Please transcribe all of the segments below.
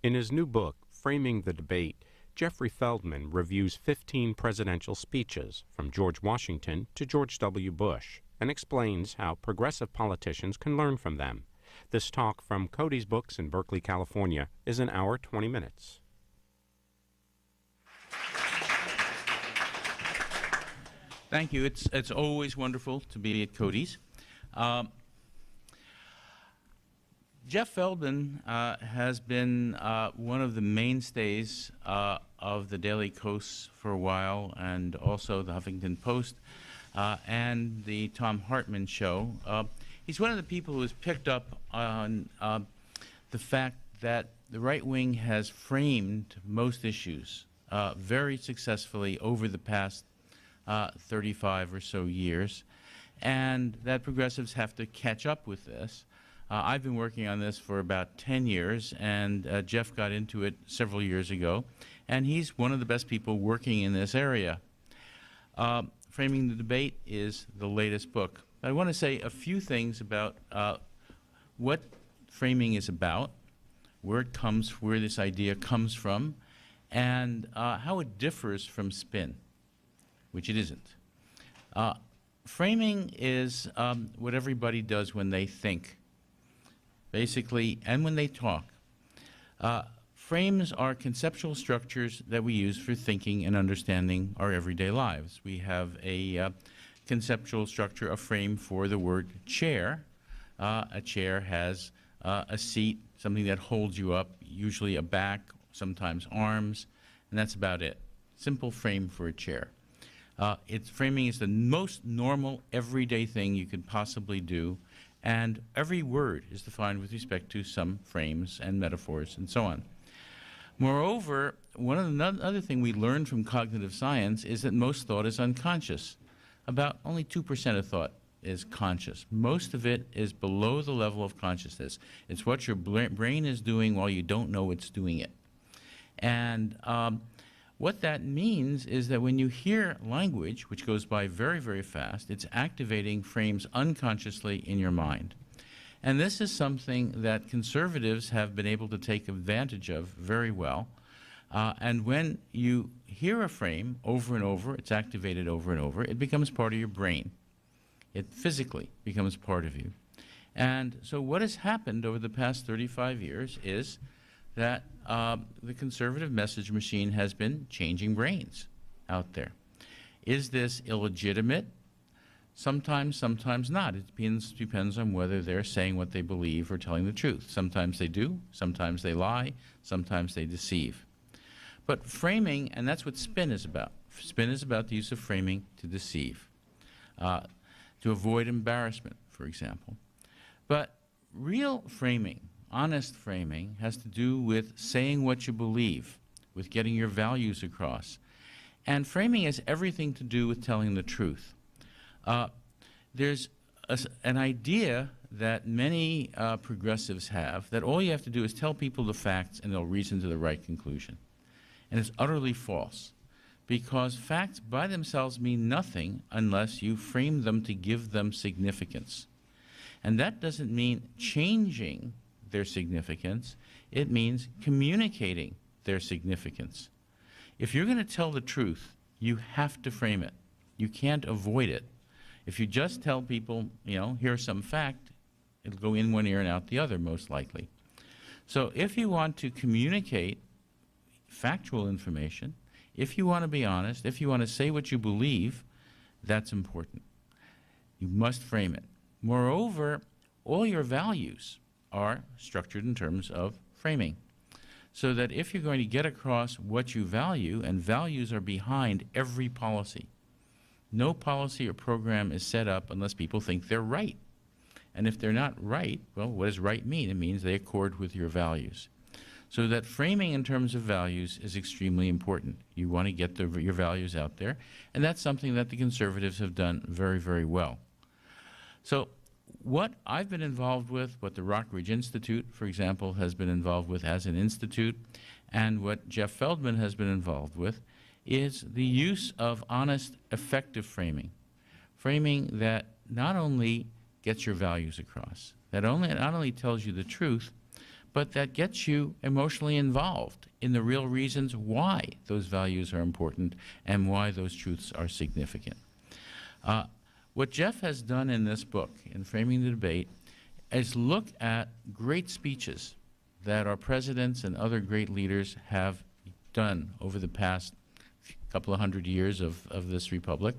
In his new book, Framing the Debate, Jeffery Feldman reviews 15 presidential speeches, from George Washington to George W. Bush, and explains how progressive politicians can learn from them. This talk from Cody's Books in Berkeley, California, is an hour, 20 minutes. Thank you. It's always wonderful to be at Cody's. Jeff Feldman has been one of the mainstays of the YearlyKos for a while, and also the Huffington Post and the Thom Hartmann Show. He's one of the people who has picked up on the fact that the right wing has framed most issues very successfully over the past 35 or so years, and that progressives have to catch up with this. I've been working on this for about 10 years, and Jeff got into it several years ago, and he's one of the best people working in this area. Framing the Debate is the latest book. I want to say a few things about what framing is about, where this idea comes from, and how it differs from spin, which it isn't. Framing is what everybody does when they think, basically, and when they talk. Frames are conceptual structures that we use for thinking and understanding our everyday lives. We have a conceptual structure, a frame for the word chair. A chair has a seat, something that holds you up, usually a back, sometimes arms, and that's about it. Simple frame for a chair. Framing is the most normal, everyday thing you could possibly do, and every word is defined with respect to some frames and metaphors and so on. Moreover, another thing we learned from cognitive science is that most thought is unconscious. About only 2% of thought is conscious. Most of it is below the level of consciousness. It's what your brain is doing while you don't know it's doing it. And what that means is that when you hear language, which goes by very, very fast, it's activating frames unconsciously in your mind. And this is something that conservatives have been able to take advantage of very well. And when you hear a frame over and over, it's activated over and over, it becomes part of your brain. It physically becomes part of you. And so what has happened over the past 35 years is that the conservative message machine has been changing brains out there. Is this illegitimate? Sometimes, sometimes not. It depends on whether they're saying what they believe or telling the truth. Sometimes they do, sometimes they lie, sometimes they deceive. But framing, and that's what spin is about. Spin is about the use of framing to deceive, to avoid embarrassment, for example. But real framing, honest framing, has to do with saying what you believe, with getting your values across. And framing has everything to do with telling the truth. There's an idea that many progressives have that all you have to do is tell people the facts and they'll reason to the right conclusion. And it's utterly false, because facts by themselves mean nothing unless you frame them to give them significance. And that doesn't mean changing their significance, it means communicating their significance. If you're going to tell the truth, you have to frame it. You can't avoid it. If you just tell people, here's some fact, it'll go in one ear and out the other, most likely. So if you want to communicate factual information, if you want to be honest, if you want to say what you believe, that's important. You must frame it. Moreover, all your values are structured in terms of framing, so that if you're going to get across what you value, and values are behind every policy. No policy or program is set up unless people think they're right. And if they're not right, well, what does right mean? It means they accord with your values. So that framing in terms of values is extremely important. You want to get your values out there, and that's something that the conservatives have done very, very well. So what I've been involved with, what the Rockridge Institute, for example, has been involved with as an institute, and what Jeff Feldman has been involved with, is the use of honest, effective framing. Framing that not only gets your values across, that not only tells you the truth, but that gets you emotionally involved in the real reasons why those values are important and why those truths are significant. What Jeff has done in this book, in Framing the Debate, is look at great speeches that our presidents and other great leaders have done over the past couple of hundred years of this republic,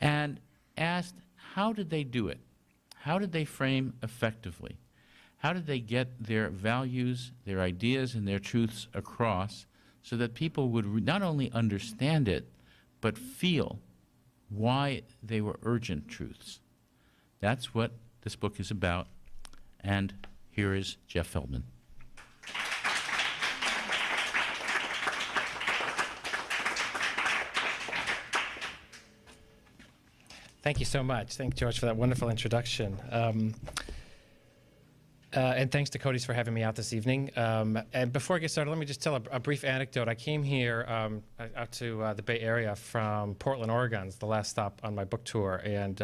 and asked, how did they do it? How did they frame effectively? How did they get their values, their ideas, and their truths across so that people would not only understand it, but feel why they were urgent truths? That's what this book is about, and here is Jeff Feldman. Thank you so much. Thank you, George, for that wonderful introduction. And thanks to Cody's for having me out this evening. And before I get started, let me just tell a brief anecdote. I came here out to the Bay Area from Portland, Oregon. It's the last stop on my book tour. And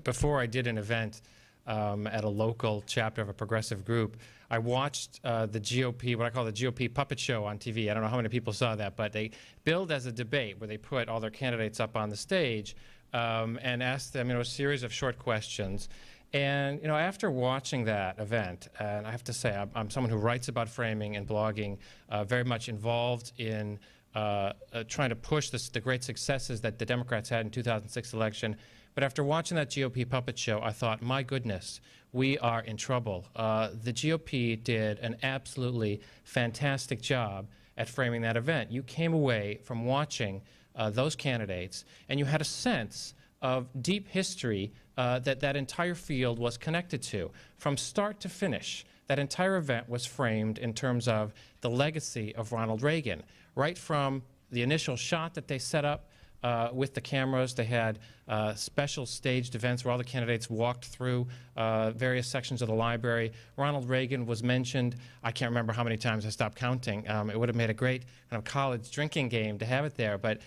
before I did an event at a local chapter of a progressive group, I watched the GOP, what I call the GOP puppet show on TV. I don't know how many people saw that, but they billed as a debate where they put all their candidates up on the stage and asked them, a series of short questions. And after watching that event, and I have to say, I'm someone who writes about framing and blogging, very much involved in trying to push the great successes that the Democrats had in 2006 election. But after watching that GOP puppet show, I thought, my goodness, we are in trouble. The GOP did an absolutely fantastic job at framing that event. You came away from watching those candidates, and you had a sense of deep history that entire field was connected to. From start to finish, that entire event was framed in terms of the legacy of Ronald Reagan. Right from the initial shot that they set up with the cameras, they had special staged events where all the candidates walked through various sections of the library. Ronald Reagan was mentioned. I can't remember how many times. I stopped counting. It would have made a great kind of college drinking game to have it there, but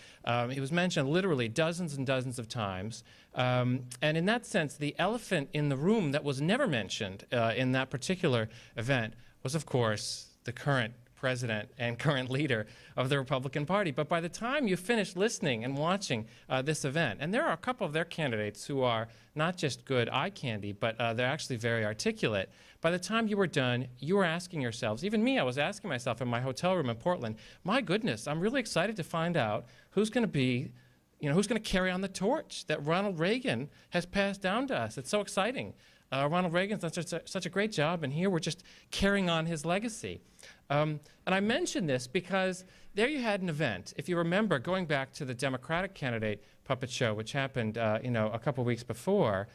he was mentioned literally dozens and dozens of times. And in that sense, the elephant in the room that was never mentioned in that particular event was, of course, the current president and current leader of the Republican Party. But by the time you finish listening and watching this event, and there are a couple of their candidates who are not just good eye candy, but they're actually very articulate. By the time you were done, you were asking yourselves, even me, I was asking myself in my hotel room in Portland, my goodness, I'm really excited to find out who's going to be, who's going to carry on the torch that Ronald Reagan has passed down to us. It's so exciting. Ronald Reagan's done such a great job, and here we're just carrying on his legacy. And I mention this because there you had an event. If you remember, going back to the Democratic candidate puppet show, which happened, a couple weeks before,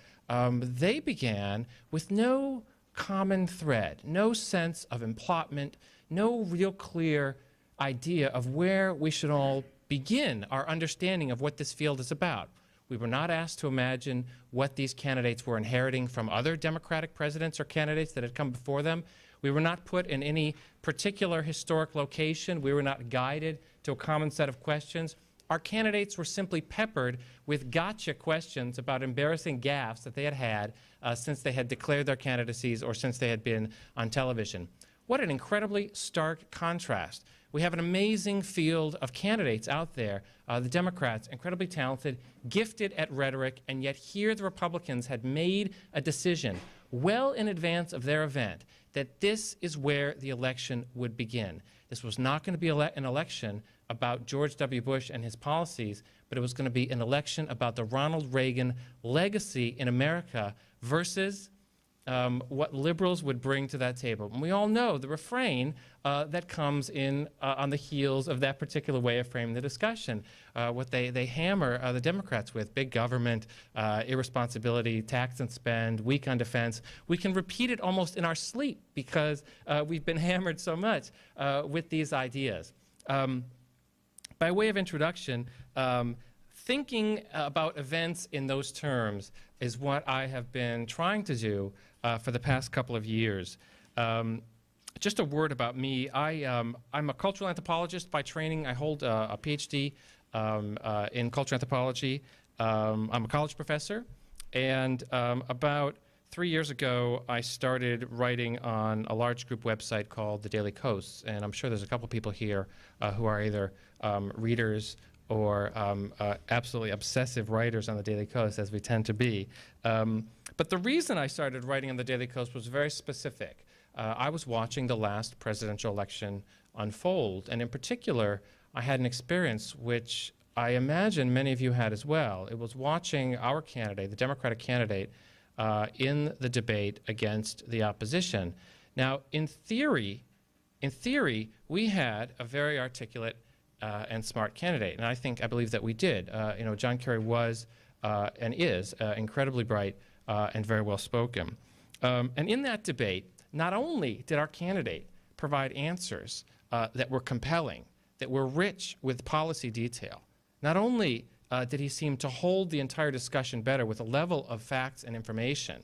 they began with no common thread, no sense of implotment, no real clear idea of where we should all begin our understanding of what this field is about. We were not asked to imagine what these candidates were inheriting from other Democratic presidents or candidates that had come before them. We were not put in any particular historic location. We were not guided to a common set of questions. Our candidates were simply peppered with gotcha questions about embarrassing gaffes that they had had since they had declared their candidacies or since they had been on television. What an incredibly stark contrast. We have an amazing field of candidates out there, the Democrats, incredibly talented, gifted at rhetoric, and yet here the Republicans had made a decision well in advance of their event that this is where the election would begin. This was not going to be an election about George W. Bush and his policies, but it was going to be an election about the Ronald Reagan legacy in America versus what liberals would bring to that table. And we all know the refrain that comes in on the heels of that particular way of framing the discussion. What they hammer the Democrats with: big government, irresponsibility, tax and spend, weak on defense. We can repeat it almost in our sleep because we've been hammered so much with these ideas. By way of introduction, thinking about events in those terms is what I have been trying to do for the past couple of years. Just a word about me. I'm a cultural anthropologist by training. I hold a PhD in cultural anthropology. I'm a college professor. And about 3 years ago, I started writing on a large group website called the YearlyKos, and I'm sure there's a couple people here who are either readers or absolutely obsessive writers on the YearlyKos, as we tend to be. But the reason I started writing on the YearlyKos was very specific. I was watching the last presidential election unfold, and in particular, I had an experience which I imagine many of you had as well. It was watching our candidate, the Democratic candidate, in the debate against the opposition. Now, in theory, we had a very articulate and smart candidate, and I believe that we did. You know, John Kerry was and is incredibly bright and very well spoken. And in that debate, not only did our candidate provide answers that were compelling, that were rich with policy detail, not only did he seem to hold the entire discussion better with a level of facts and information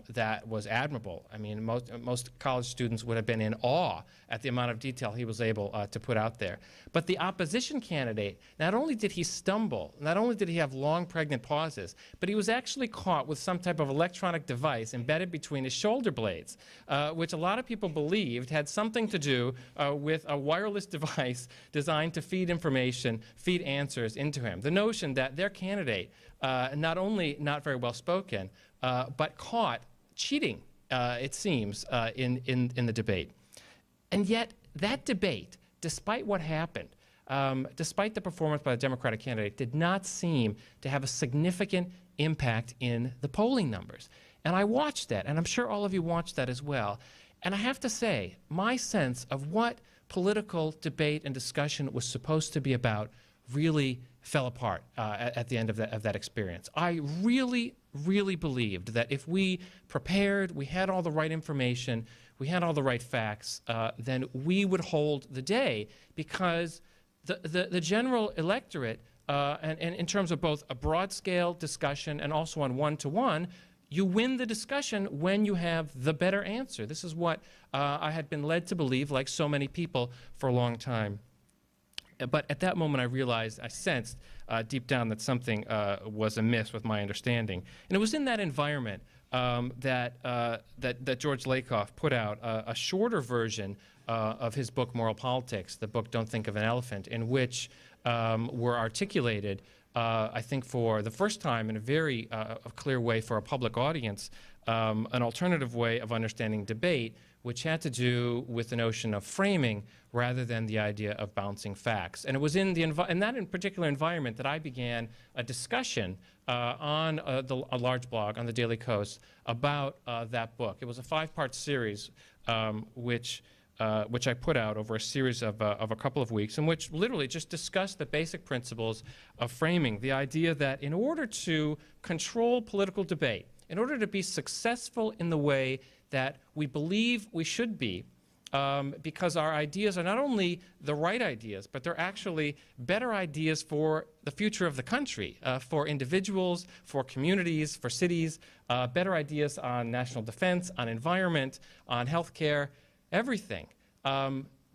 that was admirable. I mean, most college students would have been in awe at the amount of detail he was able to put out there. But the opposition candidate, not only did he stumble, not only did he have long, pregnant pauses, but he was actually caught with some type of electronic device embedded between his shoulder blades, which a lot of people believed had something to do with a wireless device designed to feed information, feed answers into him. The notion that their candidate, not only not very well spoken, but caught cheating, it seems, in the debate. And yet, that debate, despite what happened, despite the performance by the Democratic candidate, did not seem to have a significant impact in the polling numbers. And I watched that, and I'm sure all of you watched that as well. And I have to say, my sense of what political debate and discussion was supposed to be about really fell apart at the end of that experience. I really believed that if we prepared, we had all the right information, we had all the right facts, then we would hold the day, because the general electorate, and in terms of both a broad-scale discussion and also on one-to-one, you win the discussion when you have the better answer. This is what I had been led to believe, like so many people, for a long time. But at that moment, I realized, I sensed deep down that something was amiss with my understanding. And it was in that environment that George Lakoff put out a shorter version of his book, Moral Politics, the book Don't Think of an Elephant, in which were articulated, I think for the first time in a very clear way for a public audience, an alternative way of understanding debate, which had to do with the notion of framing rather than the idea of bouncing facts. And it was in that particular environment that I began a discussion on a large blog on the YearlyKos about that book. It was a 5-part series which I put out over a series of a couple of weeks, in which literally just discussed the basic principles of framing, the idea that in order to control political debate, in order to be successful in the way that we believe we should be, because our ideas are not only the right ideas, but they're actually better ideas for the future of the country, for individuals, for communities, for cities, better ideas on national defense, on environment, on healthcare, everything.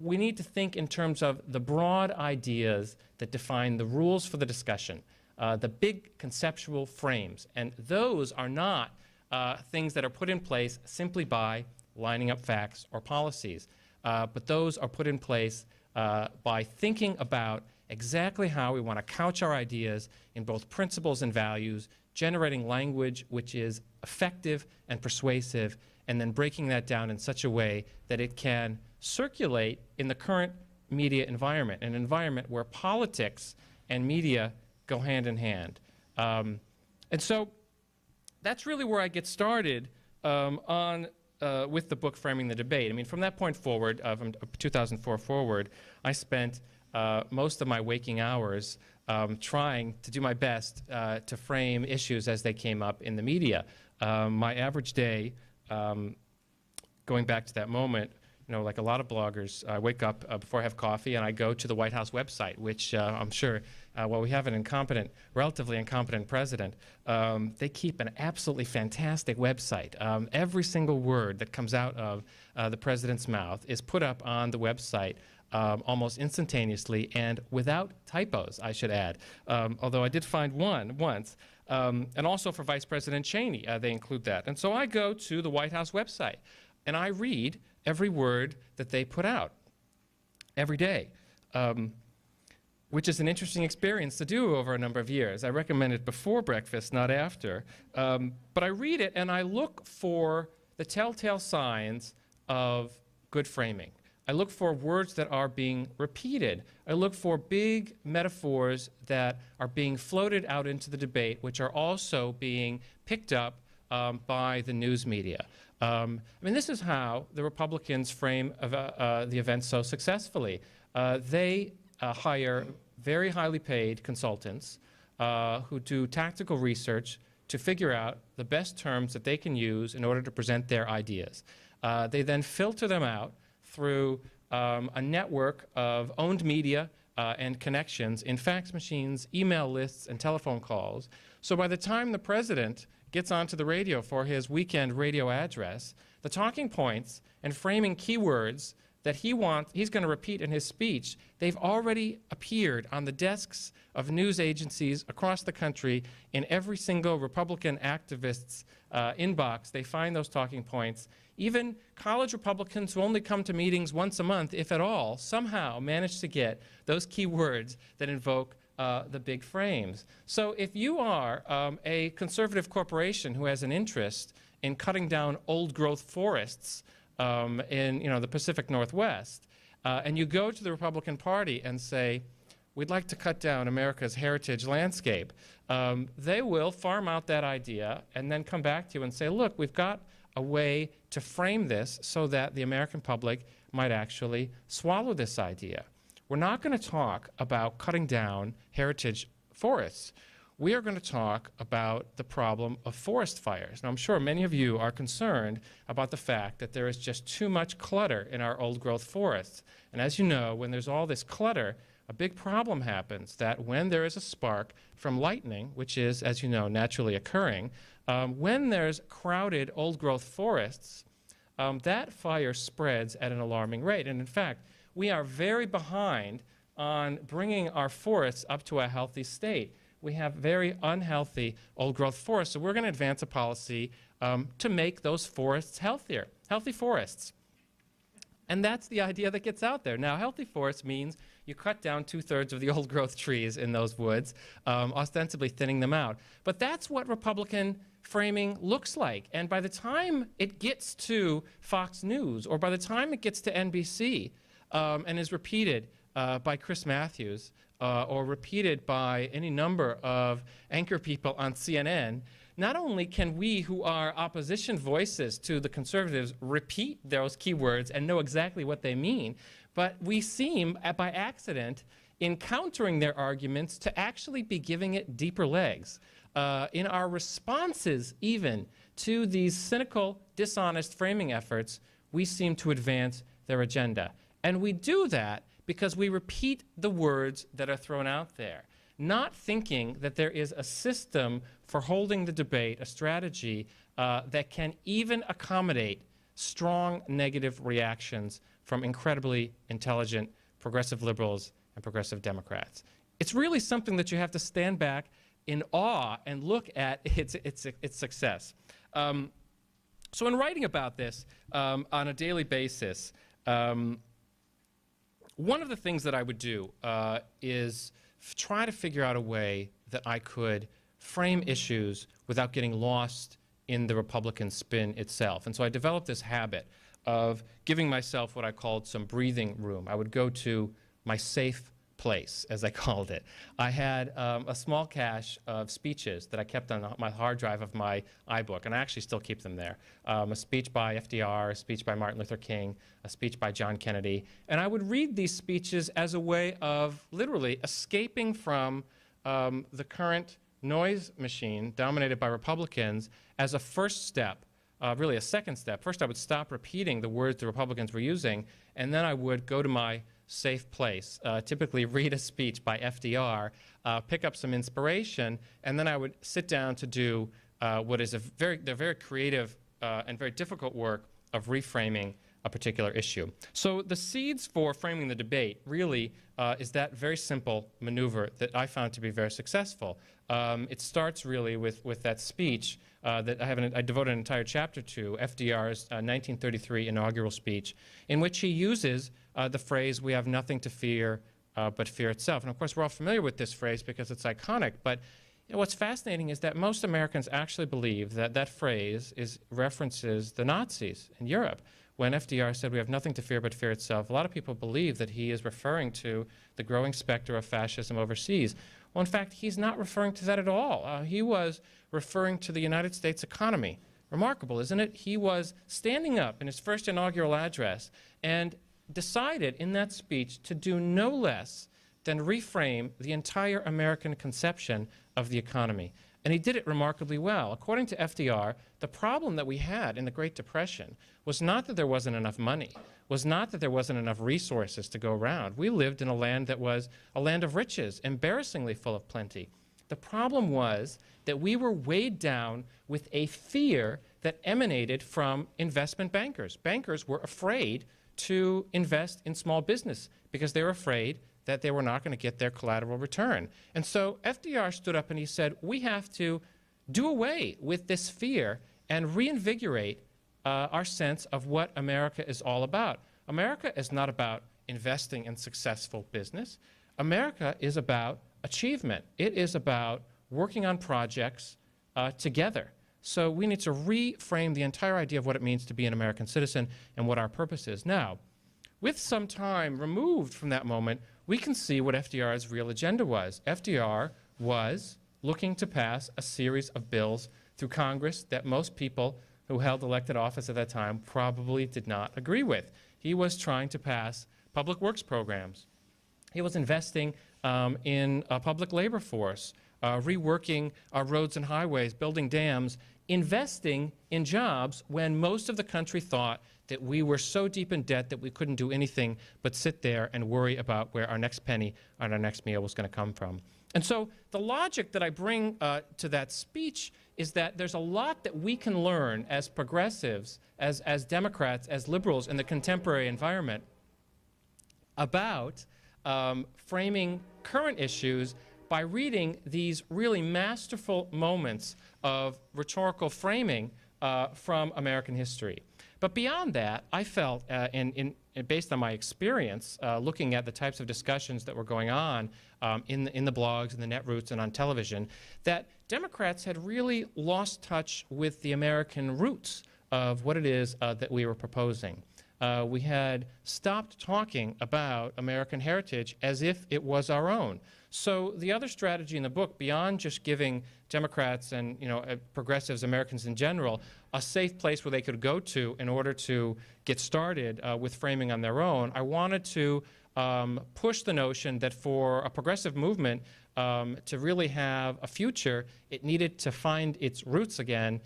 We need to think in terms of the broad ideas that define the rules for the discussion, the big conceptual frames. And those are not things that are put in place simply by lining up facts or policies, but those are put in place by thinking about exactly how we want to couch our ideas in both principles and values, generating language which is effective and persuasive, and then breaking that down in such a way that it can circulate in the current media environment, an environment where politics and media go hand in hand. And so that's really where I get started with the book Framing the Debate. I mean, from that point forward, from 2004 forward, I spent most of my waking hours trying to do my best to frame issues as they came up in the media. My average day, going back to that moment, like a lot of bloggers, I wake up before I have coffee and I go to the White House website, which I'm sure, while we have an relatively incompetent president, they keep an absolutely fantastic website. Every single word that comes out of the president's mouth is put up on the website almost instantaneously and without typos, I should add, although I did find one once. And also for Vice President Cheney, they include that. And so I go to the White House website, and I read every word that they put out every day, which is an interesting experience to do over a number of years. I recommend it before breakfast, not after. But I read it, and I look for the telltale signs of good framing. I look for words that are being repeated. I look for big metaphors that are being floated out into the debate, which are also being picked up by the news media. I mean, this is how the Republicans frame the event so successfully. They hire very highly paid consultants who do tactical research to figure out the best terms that they can use in order to present their ideas. They then filter them out through a network of owned media and connections in fax machines, email lists, and telephone calls. So by the time the president gets onto the radio for his weekend radio address, the talking points and framing keywords that he's going to repeat in his speech, they've already appeared on the desks of news agencies across the country. In every single Republican activist's inbox, they find those talking points. Even college Republicans who only come to meetings once a month, if at all, somehow manage to get those keywords that invoke the big frames. So if you are a conservative corporation who has an interest in cutting down old-growth forests in the Pacific Northwest, and you go to the Republican Party and say, we'd like to cut down America's heritage landscape, they will farm out that idea and then come back to you and say, look, we've got a way to frame this so that the American public might actually swallow this idea. We're not going to talk about cutting down heritage forests. We are going to talk about the problem of forest fires. Now, I'm sure many of you are concerned about the fact that there is just too much clutter in our old-growth forests. And as you know, when there's all this clutter, a big problem happens that when there is a spark from lightning, which is, as you know, naturally occurring, when there's crowded old-growth forests, that fire spreads at an alarming rate. And in fact, we are very behind on bringing our forests up to a healthy state. We have very unhealthy old-growth forests, so we're going to advance a policy to make those forests healthier, healthy forests. And that's the idea that gets out there. Now, healthy forest means you cut down 2/3 of the old-growth trees in those woods, ostensibly thinning them out. But that's what Republican framing looks like. And by the time it gets to Fox News, or by the time it gets to NBC, and is repeated by Chris Matthews, or repeated by any number of anchor people on CNN, not only can we who are opposition voices to the conservatives repeat those keywords and know exactly what they mean, but we seem, by accident, in countering their arguments, to actually be giving it deeper legs. In our responses, even, to these cynical, dishonest framing efforts, we seem to advance their agenda. And we do that because we repeat the words that are thrown out there, not thinking that there is a system for holding the debate, a strategy that can even accommodate strong negative reactions from incredibly intelligent progressive liberals and progressive Democrats. It's really something that you have to stand back in awe and look at its success. So in writing about this on a daily basis, one of the things that I would do is try to figure out a way that I could frame issues without getting lost in the Republican spin itself. And so I developed this habit of giving myself what I called some breathing room. I would go to my safe place, as I called it. I had a small cache of speeches that I kept on my hard drive of my iBook, and I actually still keep them there. A speech by FDR, a speech by Martin Luther King, a speech by John Kennedy. And I would read these speeches as a way of literally escaping from the current noise machine dominated by Republicans as a first step really a second step. First, I would stop repeating the words the Republicans were using, and then I would go to my safe place, typically read a speech by FDR, pick up some inspiration, and then I would sit down to do what is the very creative and very difficult work of reframing a particular issue. So the seeds for framing the debate really is that very simple maneuver that I found to be very successful. It starts really with that speech that I devoted an entire chapter to, FDR's 1933 inaugural speech, in which he uses the phrase, "We have nothing to fear but fear itself." And of course, we're all familiar with this phrase because it's iconic, but what's fascinating is that most Americans actually believe that that phrase references the Nazis in Europe. When FDR said, "We have nothing to fear but fear itself," a lot of people believe that he is referring to the growing specter of fascism overseas. Well, in fact, he's not referring to that at all. He was referring to the United States economy. Remarkable, isn't it? He was standing up in his first inaugural address and decided in that speech to do no less than reframe the entire American conception of the economy. And he did it remarkably well. According to FDR, the problem that we had in the Great Depression was not that there wasn't enough money, was not that there wasn't enough resources to go around. We lived in a land that was a land of riches, embarrassingly full of plenty. The problem was that we were weighed down with a fear that emanated from investment bankers. Bankers were afraid to invest in small business because they were afraid that they were not going to get their collateral return. And so FDR stood up and he said, we have to do away with this fear and reinvigorate our sense of what America is all about. America is not about investing in successful business. America is about achievement. It is about working on projects together. So we need to reframe the entire idea of what it means to be an American citizen and what our purpose is. Now, with some time removed from that moment, we can see what FDR's real agenda was. FDR was looking to pass a series of bills through Congress that most people who held elected office at that time probably did not agree with. He was trying to pass public works programs. He was investing in a public labor force, reworking our roads and highways, building dams, investing in jobs when most of the country thought that we were so deep in debt that we couldn't do anything but sit there and worry about where our next penny and our next meal was going to come from. And so the logic that I bring to that speech is that there's a lot that we can learn as progressives, as Democrats, as liberals in the contemporary environment about framing current issues by reading these really masterful moments of rhetorical framing from American history. But beyond that, I felt, based on my experience, looking at the types of discussions that were going on in the blogs and the Netroots and on television, that Democrats had really lost touch with the American roots of what it is that we were proposing. We had stopped talking about American heritage as if it was our own. So the other strategy in the book, beyond just giving Democrats and progressives, Americans in general, a safe place where they could go to in order to get started with framing on their own, I wanted to push the notion that for a progressive movement to really have a future, it needed to find its roots again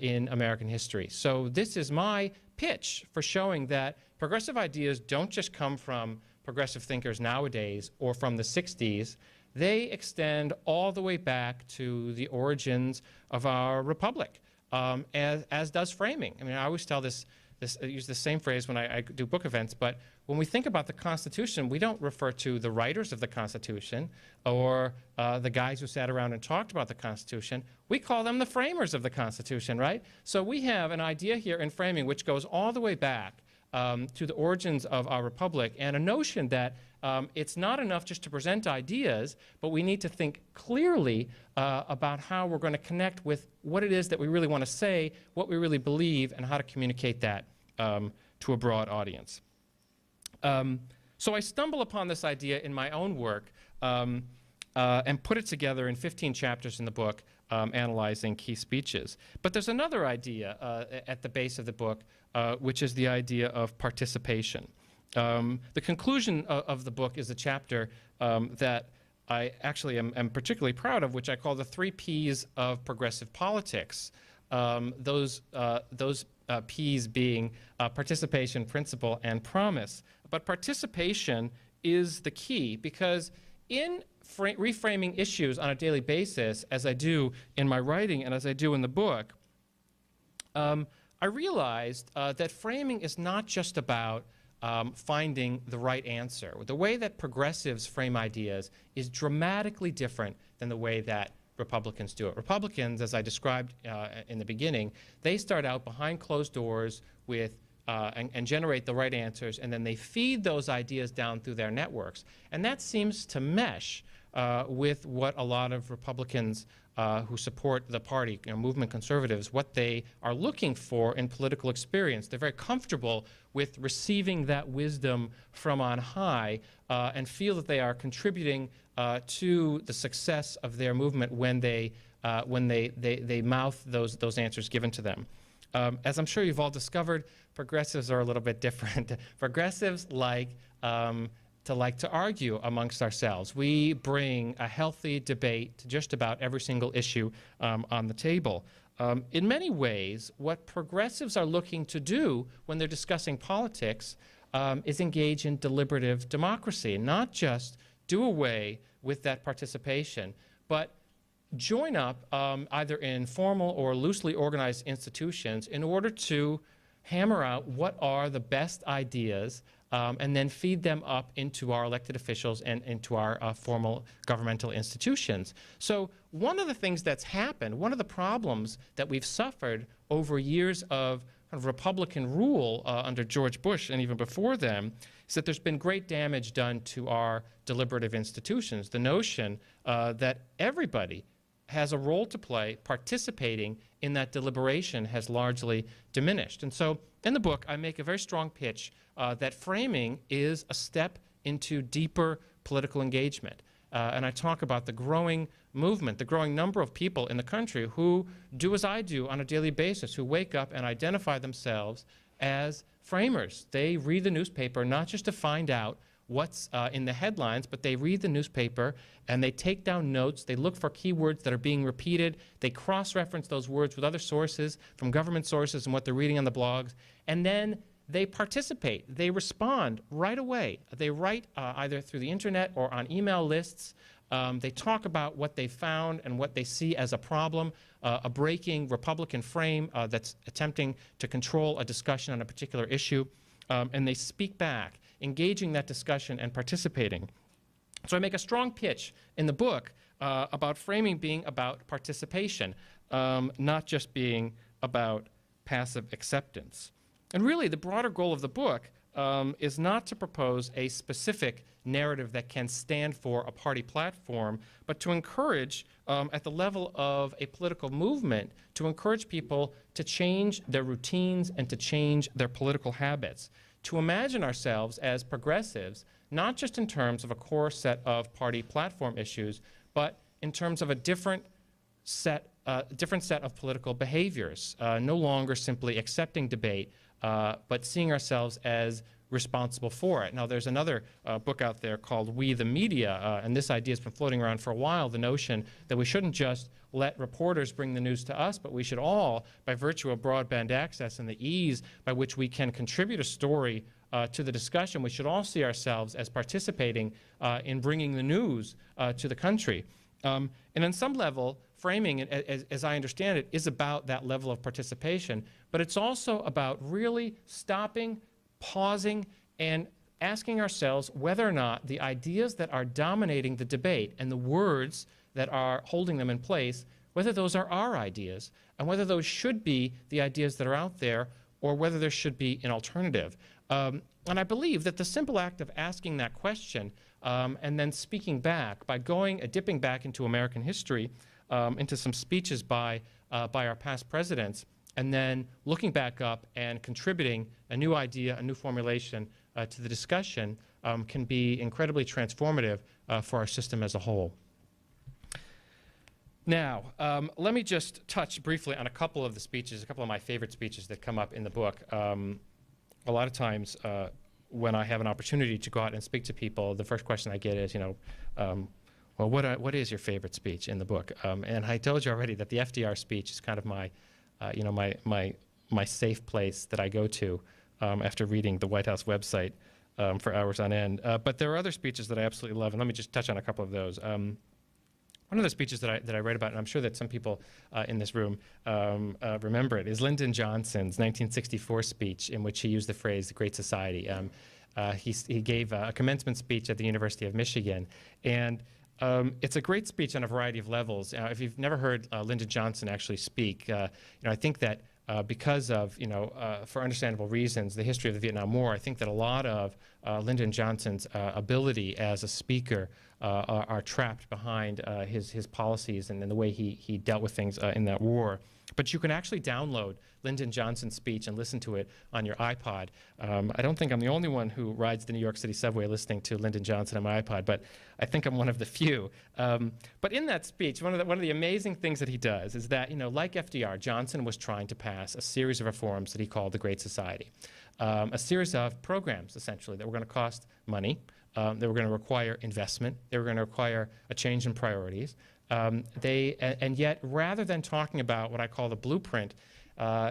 in American history. So this is my pitch for showing that progressive ideas don't just come from progressive thinkers nowadays or from the 60s. They extend all the way back to the origins of our republic, as does framing. I mean, I always tell I use the same phrase when I do book events, but when we think about the Constitution, we don't refer to the writers of the Constitution or the guys who sat around and talked about the Constitution. We call them the framers of the Constitution, right? So we have an idea here in framing which goes all the way back to the origins of our republic, and a notion that it's not enough just to present ideas, but we need to think clearly about how we're going to connect with what it is that we really want to say, what we really believe, and how to communicate that to a broad audience. So I stumble upon this idea in my own work and put it together in 15 chapters in the book, analyzing key speeches. But there's another idea at the base of the book, which is the idea of participation. The conclusion of the book is a chapter that I actually am particularly proud of, which I call the 3 Ps of progressive politics. those P's being participation, principle, and promise. But participation is the key, because in reframing issues on a daily basis, as I do in my writing and as I do in the book, I realized that framing is not just about finding the right answer. The way that progressives frame ideas is dramatically different than the way that Republicans do it. Republicans, as I described in the beginning, they start out behind closed doors with and generate the right answers, and then they feed those ideas down through their networks. And that seems to mesh with what a lot of Republicans who support the party, movement conservatives, what they are looking for in political experience. They're very comfortable with receiving that wisdom from on high and feel that they are contributing to the success of their movement when they mouth those answers given to them. As I'm sure you've all discovered, progressives are a little bit different. Progressives like to argue amongst ourselves. We bring a healthy debate to just about every single issue on the table. In many ways, what progressives are looking to do when they're discussing politics is engage in deliberative democracy, not just do away with that participation, but join up either in formal or loosely organized institutions in order to hammer out what are the best ideas and then feed them up into our elected officials and into our formal governmental institutions. So one of the things that's happened, one of the problems that we've suffered over years of kind of Republican rule under George Bush and even before them, is that there's been great damage done to our deliberative institutions. The notion that everybody has a role to play participating in that deliberation has largely diminished. And so in the book, I make a very strong pitch that framing is a step into deeper political engagement. And I talk about the growing movement, the growing number of people in the country who do as I do on a daily basis, who wake up and identify themselves as framers. They read the newspaper not just to find out what's in the headlines, but they read the newspaper and they take down notes. They look for keywords that are being repeated. They cross-reference those words with other sources from government sources and what they're reading on the blogs. And then they participate. They respond right away. They write either through the internet or on email lists. They talk about what they found and what they see as a problem, a breaking Republican frame that's attempting to control a discussion on a particular issue. And they speak back, engaging that discussion and participating. So I make a strong pitch in the book about framing being about participation, not just being about passive acceptance. And really, the broader goal of the book is not to propose a specific narrative that can stand for a party platform, but to encourage, at the level of a political movement, to encourage people to change their routines and to change their political habits, to imagine ourselves as progressives, not just in terms of a core set of party platform issues, but in terms of a different set of political behaviors, no longer simply accepting debate, but seeing ourselves as responsible for it. Now, there's another book out there called We the Media, and this idea has been floating around for a while, the notion that we shouldn't just let reporters bring the news to us, but we should all, by virtue of broadband access and the ease by which we can contribute a story to the discussion, we should all see ourselves as participating in bringing the news to the country. And on some level, framing, as I understand it, is about that level of participation, but it's also about really stopping, pausing, and asking ourselves whether or not the ideas that are dominating the debate and the words that are holding them in place, whether those are our ideas, and whether those should be the ideas that are out there, or whether there should be an alternative. And I believe that the simple act of asking that question and then speaking back by dipping back into American history, into some speeches by our past presidents, and then looking back up and contributing a new idea, a new formulation to the discussion can be incredibly transformative for our system as a whole. Now, let me just touch briefly on a couple of the speeches, a couple of my favorite speeches that come up in the book. A lot of times when I have an opportunity to go out and speak to people, the first question I get is, well, what is your favorite speech in the book? And I told you already that the FDR speech is kind of my my safe place that I go to after reading the White House website for hours on end. But there are other speeches that I absolutely love, and let me just touch on a couple of those. One of the speeches that I read about, and I'm sure that some people in this room remember it, is Lyndon Johnson's 1964 speech in which he used the phrase "the Great Society." He gave a commencement speech at the University of Michigan, and it's a great speech on a variety of levels. If you've never heard Lyndon Johnson actually speak, I think that because of, for understandable reasons, the history of the Vietnam War, I think that a lot of Lyndon Johnson's ability as a speaker are trapped behind his policies and the way he dealt with things in that war. But you can actually download Lyndon Johnson's speech and listen to it on your iPod. I don't think I'm the only one who rides the New York City subway listening to Lyndon Johnson on my iPod, but I think I'm one of the few. But in that speech, one of the amazing things that he does is that, like FDR, Johnson was trying to pass a series of reforms that he called the Great Society. A series of programs, essentially, that were going to cost money, they were going to require investment, they were going to require a change in priorities. And yet, rather than talking about what I call the blueprint,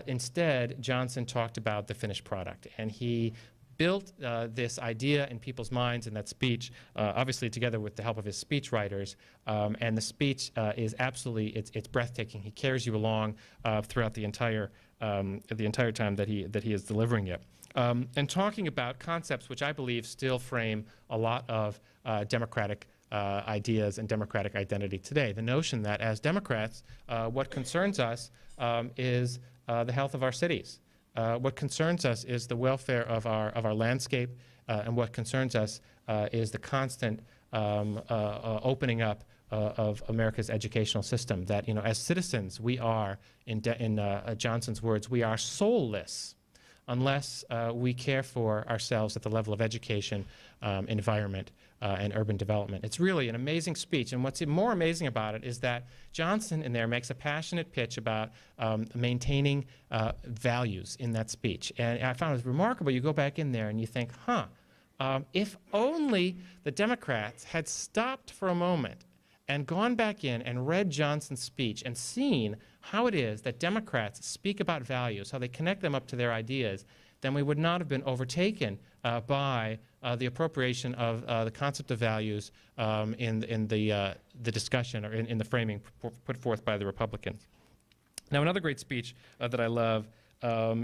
instead, Johnson talked about the finished product. And he built this idea in people's minds in that speech, obviously together with the help of his speech writers. And the speech is absolutely, it's breathtaking. He carries you along throughout the entire time that he is delivering it. And talking about concepts which I believe still frame a lot of democratic ideas and democratic identity today. The notion that as Democrats, what concerns us is the health of our cities. What concerns us is the welfare of our landscape, and what concerns us is the constant opening up of America's educational system. That, as citizens, we are, in Johnson's words, we are soulless unless we care for ourselves at the level of education, environment, and urban development. It's really an amazing speech, and what's more amazing about it is that Johnson in there makes a passionate pitch about maintaining values in that speech. And I found it remarkable. You go back in there and you think, if only the Democrats had stopped for a moment and gone back in and read Johnson's speech and seen how it is that Democrats speak about values, how they connect them up to their ideas, then we would not have been overtaken by the appropriation of the concept of values in the discussion or in the framing put forth by the Republicans. Now, another great speech that I love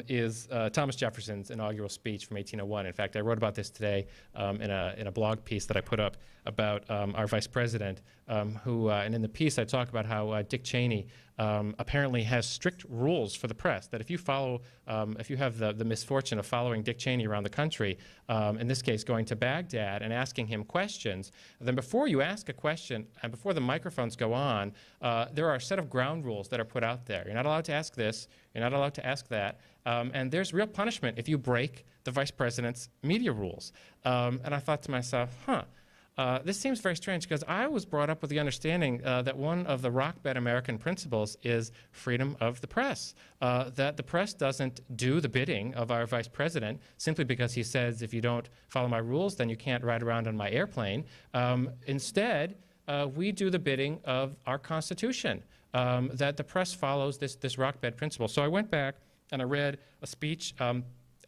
is Thomas Jefferson's inaugural speech from 1801. In fact, I wrote about this today in a blog piece that I put up about our vice president, and in the piece I talk about how Dick Cheney apparently has strict rules for the press, that if you follow, if you have the misfortune of following Dick Cheney around the country, in this case going to Baghdad and asking him questions, then before you ask a question and before the microphones go on, there are a set of ground rules that are put out there. You're not allowed to ask this, you're not allowed to ask that, and there's real punishment if you break the vice president's media rules. And I thought to myself, this seems very strange, because I was brought up with the understanding that one of the rock-bed American principles is freedom of the press, that the press doesn't do the bidding of our vice president simply because he says, if you don't follow my rules, then you can't ride around on my airplane. Instead, we do the bidding of our Constitution, that the press follows this rock-bed principle. So I went back and I read a speech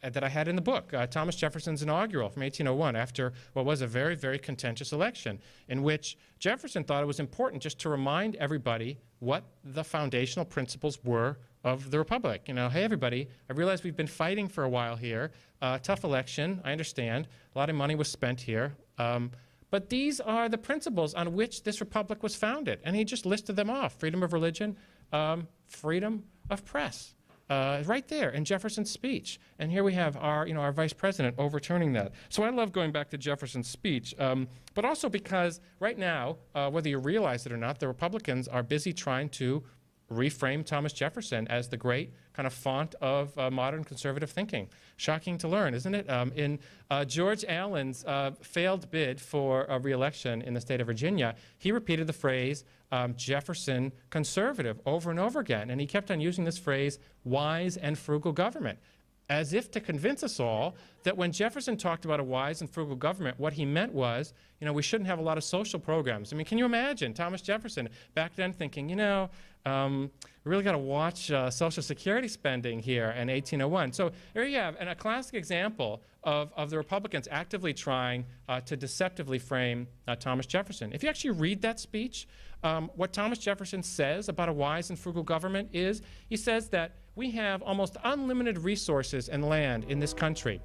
that I had in the book, Thomas Jefferson's inaugural from 1801, after what was a very, very contentious election, in which Jefferson thought it was important just to remind everybody what the foundational principles were of the Republic. Hey, everybody, I realize we've been fighting for a while here. Tough election, I understand. A lot of money was spent here. But these are the principles on which this republic was founded. And he just listed them off: freedom of religion, freedom of press. Right there in Jefferson's speech. And here we have our vice president overturning that. So I love going back to Jefferson's speech, but also because right now, whether you realize it or not, the Republicans are busy trying to reframe Thomas Jefferson as the great kind of font of modern conservative thinking. Shocking to learn, isn't it? In George Allen's failed bid for a re-election in the state of Virginia, he repeated the phrase Jefferson conservative over and over again, and he kept on using this phrase, wise and frugal government. as if to convince us all that when Jefferson talked about a wise and frugal government, what he meant was, you know, we shouldn't have a lot of social programs. I mean, can you imagine Thomas Jefferson back then thinking, you know, we really got to watch Social Security spending here in 1801. So here you have a classic example of the Republicans actively trying to deceptively frame Thomas Jefferson. If you actually read that speech, what Thomas Jefferson says about a wise and frugal government is, he says that we have almost unlimited resources and land in this country.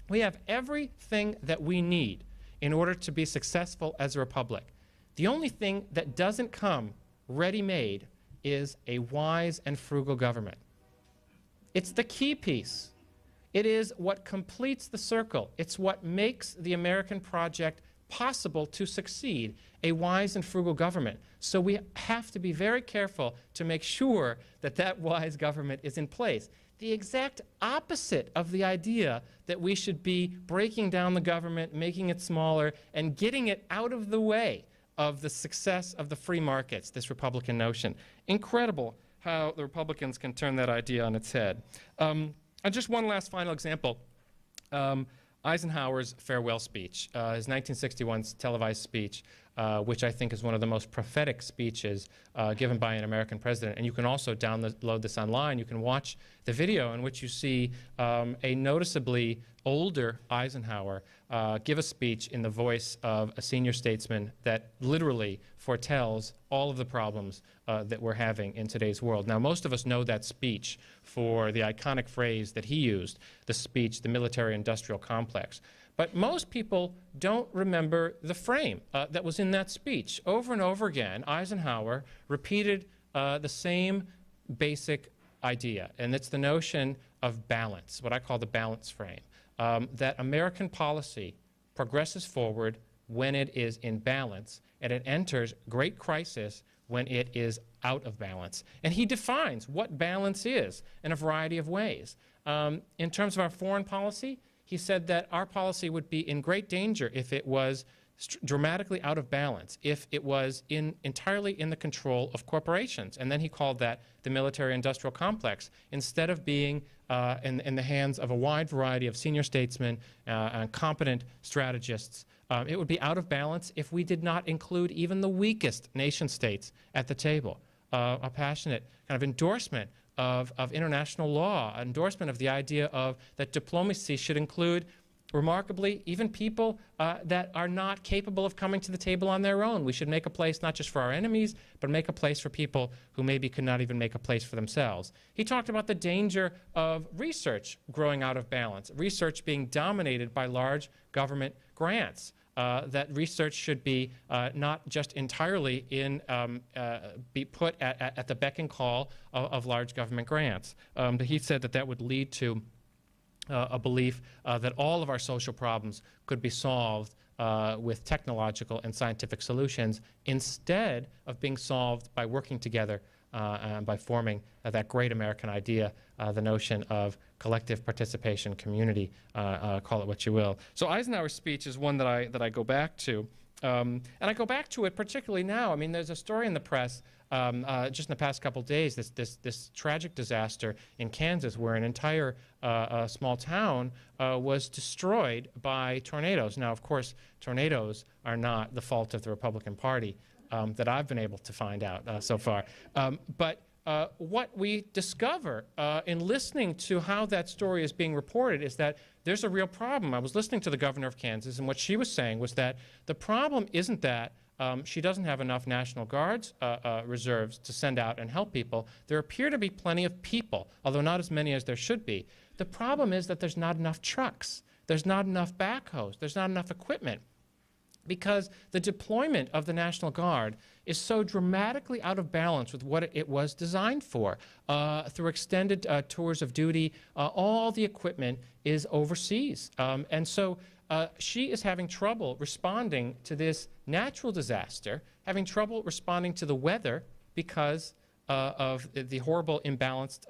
We have everything that we need in order to be successful as a republic. The only thing that doesn't come ready-made is a wise and frugal government. It's the key piece. It is what completes the circle. It's what makes the American project possible to succeed, a wise and frugal government. So we have to be very careful to make sure that that wise government is in place. The exact opposite of the idea that we should be breaking down the government, making it smaller, and getting it out of the way of the success of the free markets, this Republican notion. Incredible how the Republicans can turn that idea on its head. And just one last final example. Eisenhower's farewell speech, his 1961 televised speech, which I think is one of the most prophetic speeches given by an American president. And you can also download this online. You can watch the video in which you see a noticeably older Eisenhower give a speech in the voice of a senior statesman that literally foretells all of the problems that we're having in today's world. Now, most of us know that speech for the iconic phrase that he used, the speech, the military-industrial complex. But most people don't remember the frame that was in that speech. Over and over again, Eisenhower repeated the same basic idea, and it's the notion of balance, what I call the balance frame, that American policy progresses forward when it is in balance, and it enters great crisis when it is out of balance. And he defines what balance is in a variety of ways. In terms of our foreign policy, he said that our policy would be in great danger if it was dramatically out of balance, if it was entirely in the control of corporations. And then he called that the military-industrial complex, instead of being in the hands of a wide variety of senior statesmen and competent strategists. It would be out of balance if we did not include even the weakest nation states at the table. A passionate kind of endorsement of international law, an endorsement of the idea of that diplomacy should include, remarkably, even people that are not capable of coming to the table on their own. We should make a place not just for our enemies, but make a place for people who maybe could not even make a place for themselves. He talked about the danger of research growing out of balance, research being dominated by large government grants. That research should be not just entirely be put at the beck and call of large government grants. But he said that that would lead to a belief that all of our social problems could be solved with technological and scientific solutions instead of being solved by working together and by forming that great American idea, the notion of collective participation, community, call it what you will. So Eisenhower's speech is one that I go back to. And I go back to it particularly now. I mean, there's a story in the press just in the past couple days, this tragic disaster in Kansas where an entire small town was destroyed by tornadoes. Now, of course, tornadoes are not the fault of the Republican Party that I've been able to find out so far. But what we discover in listening to how that story is being reported is that there's a real problem. I was listening to the governor of Kansas, and what she was saying was that the problem isn't that she doesn't have enough National Guards reserves to send out and help people. There appear to be plenty of people, although not as many as there should be. The problem is that there's not enough trucks. There's not enough backhoes. There's not enough equipment, because the deployment of the National Guard is so dramatically out of balance with what it was designed for. Through extended tours of duty, all the equipment is overseas. And so she is having trouble responding to this natural disaster, having trouble responding to the weather because of the horrible, imbalanced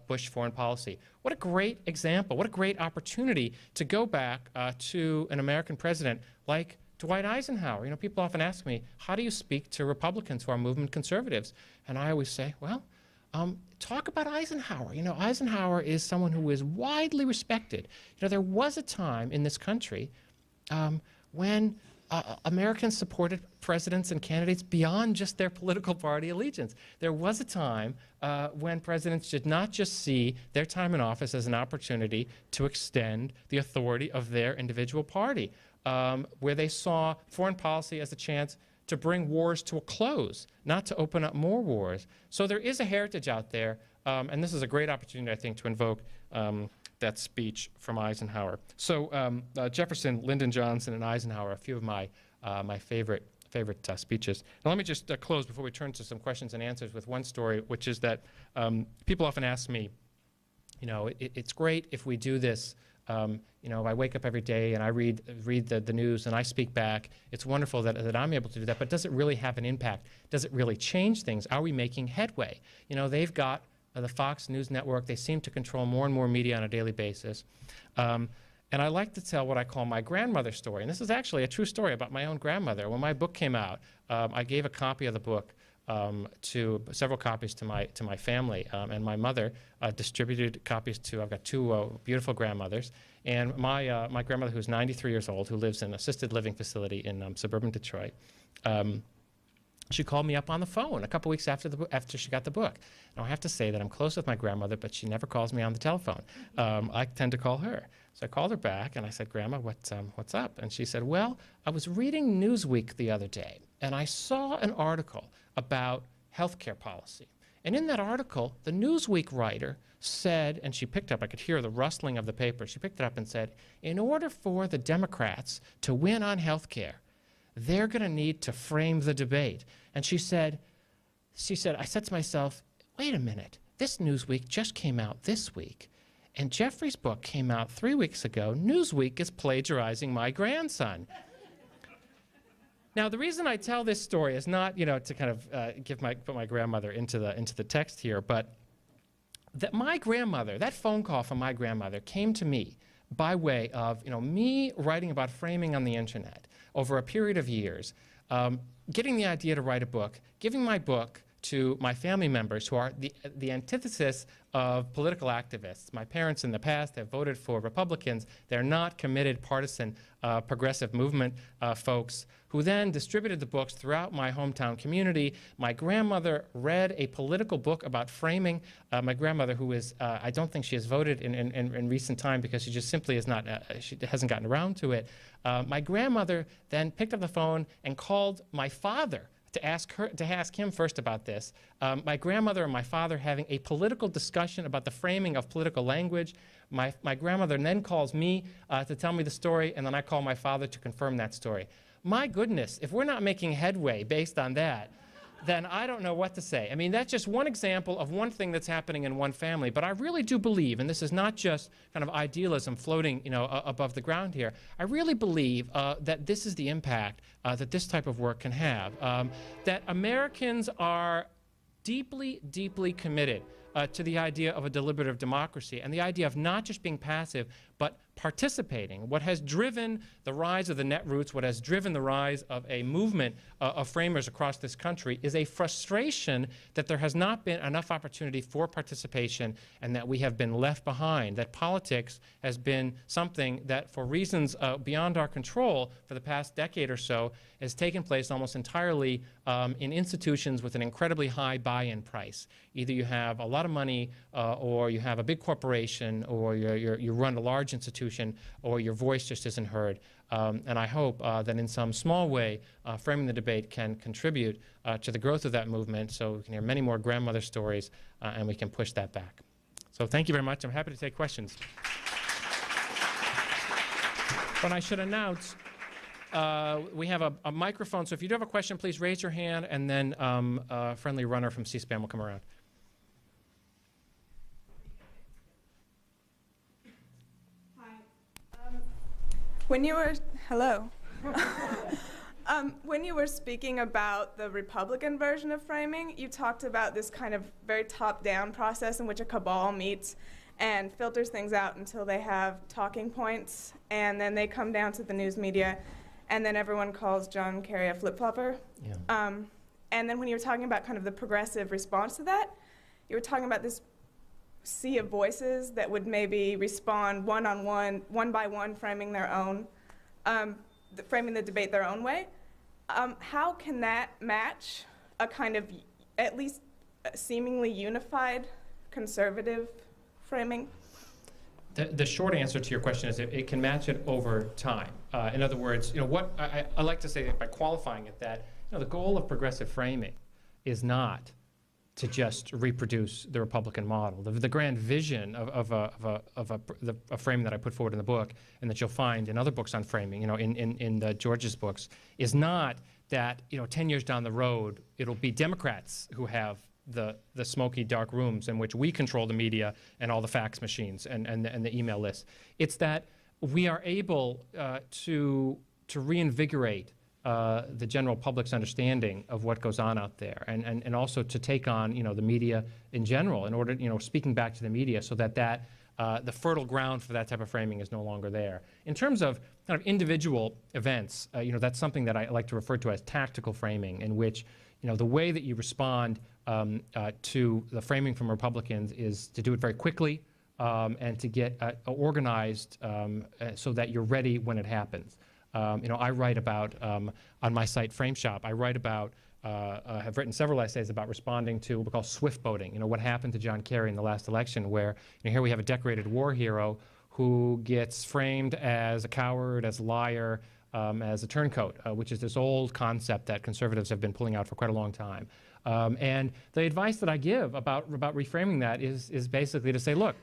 Bush foreign policy. What a great example, what a great opportunity to go back to an American president like Dwight Eisenhower. You know, people often ask me, how do you speak to Republicans who are movement conservatives? And I always say, well, talk about Eisenhower. You know, Eisenhower is someone who is widely respected. You know, there was a time in this country when Americans supported presidents and candidates beyond just their political party allegiance. There was a time when presidents did not just see their time in office as an opportunity to extend the authority of their individual party, where they saw foreign policy as a chance to bring wars to a close, not to open up more wars. So there is a heritage out there, and this is a great opportunity, I think, to invoke that speech from Eisenhower. So Jefferson, Lyndon Johnson, and Eisenhower, a few of my favorite speeches. Now let me just close before we turn to some questions and answers with one story, which is that people often ask me, you know, it's great if we do this. You know, I wake up every day and I read the news and I speak back. It's wonderful that I'm able to do that, but does it really have an impact? Does it really change things? Are we making headway? You know, they've got the Fox News Network. They seem to control more and more media on a daily basis. And I like to tell what I call my grandmother's story. And this is actually a true story about my own grandmother. When my book came out, I gave a copy of the book to several copies to my family, and my mother distributed copies to. I've got two beautiful grandmothers, and my grandmother, who's 93 years old, who lives in an assisted living facility in suburban Detroit. She called me up on the phone a couple weeks after she got the book. Now I have to say that I'm close with my grandmother, but she never calls me on the telephone. I tend to call her. So I called her back and I said, "Grandma, what's up?" And she said, "Well, I was reading Newsweek the other day, and I saw an article about healthcare policy. And in that article, the Newsweek writer said," and she picked up, I could hear the rustling of the paper, she picked it up and said, "In order for the Democrats to win on healthcare, they're going to need to frame the debate." And she said, I said to myself, wait a minute, this Newsweek just came out this week, and Jeffrey's book came out 3 weeks ago. Newsweek is plagiarizing my grandson. Now, the reason I tell this story is not, you know, to kind of put my grandmother into the text here, but that my grandmother, that phone call from my grandmother came to me by way of, you know, me writing about framing on the internet over a period of years, getting the idea to write a book, giving my book to my family members who are the antithesis of political activists. My parents in the past have voted for Republicans. They're not committed partisan progressive movement folks who then distributed the books throughout my hometown community. My grandmother read a political book about framing. My grandmother, who is, I don't think she has voted in recent time because she just simply is not, she hasn't gotten around to it. My grandmother then picked up the phone and called my father to ask him first about this. My grandmother and my father having a political discussion about the framing of political language. My grandmother then calls me to tell me the story, and then I call my father to confirm that story. My goodness, if we're not making headway based on that, then I don't know what to say. I mean, that's just one example of one thing that's happening in one family. But I really do believe, and this is not just kind of idealism floating, you know, above the ground here. I really believe that this is the impact that this type of work can have. That Americans are deeply, deeply committed to the idea of a deliberative democracy and the idea of not just being passive, but participating. What has driven the rise of the Netroots, what has driven the rise of a movement of framers across this country is a frustration that there has not been enough opportunity for participation and that we have been left behind, that politics has been something that for reasons beyond our control for the past decade or so has taken place almost entirely in institutions with an incredibly high buy-in price. Either you have a lot of money or you have a big corporation or you run a large institution or your voice just isn't heard. And I hope that in some small way, framing the debate can contribute to the growth of that movement so we can hear many more grandmother stories and we can push that back. So thank you very much. I'm happy to take questions. But I should announce we have a microphone. So if you do have a question, please raise your hand and then a friendly runner from C-SPAN will come around. When you were, hello. When you were speaking about the Republican version of framing, you talked about this kind of very top-down process in which a cabal meets and filters things out until they have talking points, and then they come down to the news media, and then everyone calls John Kerry a flip-flopper. Yeah. And then when you were talking about kind of the progressive response to that, you were talking about this sea of voices that would maybe respond one-on-one, one by one, framing their own, framing the debate their own way. How can that match a kind of, at least seemingly unified conservative framing? The short answer to your question is it can match it over time. In other words, what I like to say by qualifying it that the goal of progressive framing is not to just reproduce the Republican model. The grand vision of a frame that I put forward in the book, and that you'll find in other books on framing, in George's books, is not that 10 years down the road it'll be Democrats who have the smoky dark rooms in which we control the media and all the fax machines and the email lists. It's that we are able to reinvigorate the general public's understanding of what goes on out there, and also to take on the media in general, in order speaking back to the media, so that the fertile ground for that type of framing is no longer there. In terms of kind of individual events, that's something that I like to refer to as tactical framing, in which the way that you respond to the framing from Republicans is to do it very quickly and to get organized so that you're ready when it happens. I write about, on my site Frame Shop, I write about, have written several essays about responding to what we call swift boating. What happened to John Kerry in the last election, where here we have a decorated war hero who gets framed as a coward, as a liar, as a turncoat, which is this old concept that conservatives have been pulling out for quite a long time. And the advice that I give about reframing that is basically to say, look,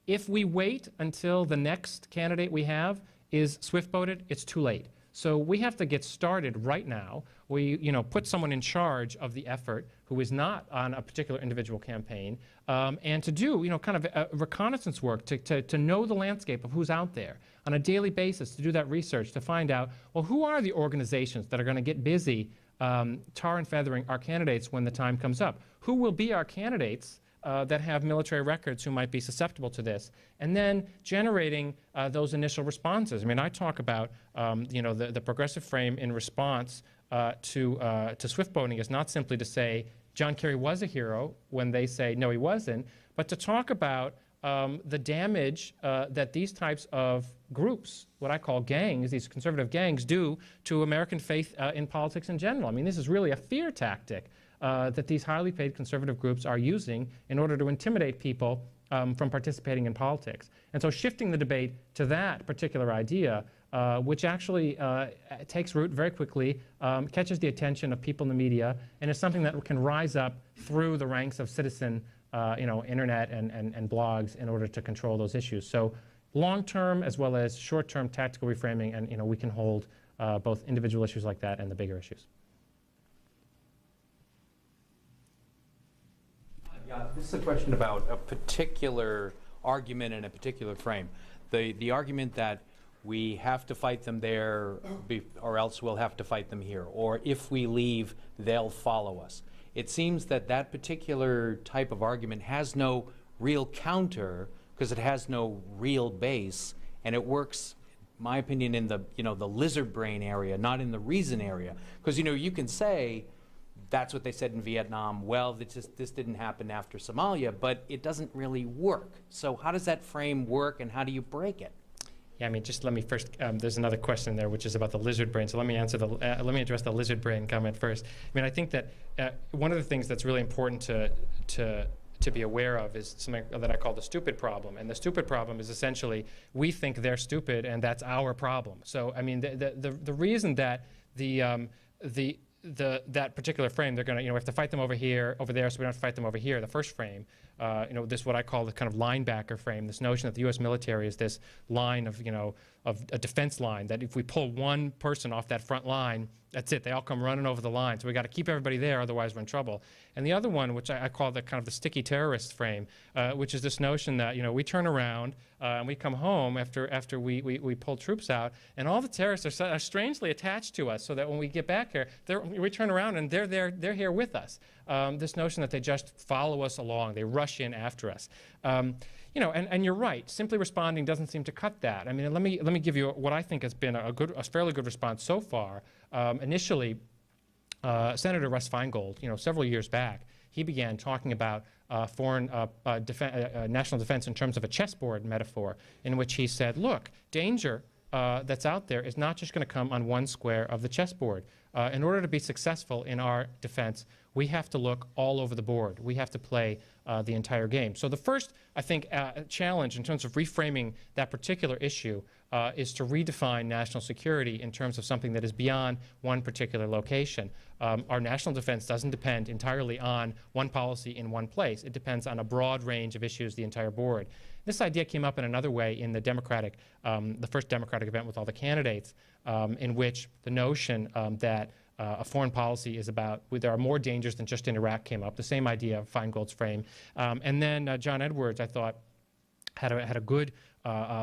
if we wait until the next candidate we have is swift-boated, it's too late. So we have to get started right now. We put someone in charge of the effort who is not on a particular individual campaign, and to do kind of a reconnaissance work to know the landscape of who's out there on a daily basis, to do that research, to find out, well, who are the organizations that are going to get busy tar and feathering our candidates when the time comes up? Who will be our candidates that have military records who might be susceptible to this, and then generating those initial responses. I mean, I talk about the progressive frame in response to swift boating is not simply to say John Kerry was a hero when they say no, he wasn't, but to talk about the damage that these types of groups, what I call gangs, these conservative gangs, do to American faith in politics in general. I mean, this is really a fear tactic that these highly paid conservative groups are using in order to intimidate people from participating in politics. And so shifting the debate to that particular idea, which actually takes root very quickly, catches the attention of people in the media, and is something that can rise up through the ranks of citizen internet and blogs in order to control those issues. So long-term as well as short-term tactical reframing, and we can hold both individual issues like that and the bigger issues. Yeah, this is a question about a particular argument in a particular frame. The argument that we have to fight them there or else we'll have to fight them here, or if we leave, they'll follow us. It seems that that particular type of argument has no real counter because it has no real base, and it works, in my opinion, in the the lizard brain area, not in the reason area. Because you can say that's what they said in Vietnam. Well, this didn't happen after Somalia, but it doesn't really work. So how does that frame work, and how do you break it? Yeah, I mean, just let me first. There's another question there, which is about the lizard brain. So let me answer let me address the lizard brain comment first. I mean, I think that one of the things that's really important to be aware of is something that I call the stupid problem. And the stupid problem is essentially we think they're stupid, and that's our problem. So I mean, the reason that that particular frame, they're going to, we have to fight them over here, over there, so we don't have to fight them over here. The first frame, this what I call the kind of linebacker frame, this notion that the U.S. military is this line of, of a defense line, that if we pull one person off that front line, that's it. They all come running over the line. So we got to keep everybody there, otherwise we're in trouble. And the other one, which I call the kind of the sticky terrorist frame, which is this notion that, we turn around and we come home after we pull troops out, and all the terrorists are strangely attached to us, so that when we get back here, we turn around and they're here with us. This notion that they just follow us along, they rush in after us. And you're right. Simply responding doesn't seem to cut that. I mean, let me give you what I think has been a fairly good response so far. Initially, Senator Russ Feingold, several years back, he began talking about national defense in terms of a chessboard metaphor, in which he said, look, danger that's out there is not just going to come on one square of the chessboard. In order to be successful in our defense, we have to look all over the board. We have to play the entire game. So the first, I think, challenge in terms of reframing that particular issue is to redefine national security in terms of something that is beyond one particular location. Our national defense doesn't depend entirely on one policy in one place. It depends on a broad range of issues, the entire board. This idea came up in another way in the the first Democratic event with all the candidates, in which the notion that a foreign policy is about, there are more dangers than just in Iraq came up, the same idea of Feingold's frame. And then John Edwards, I thought, had a good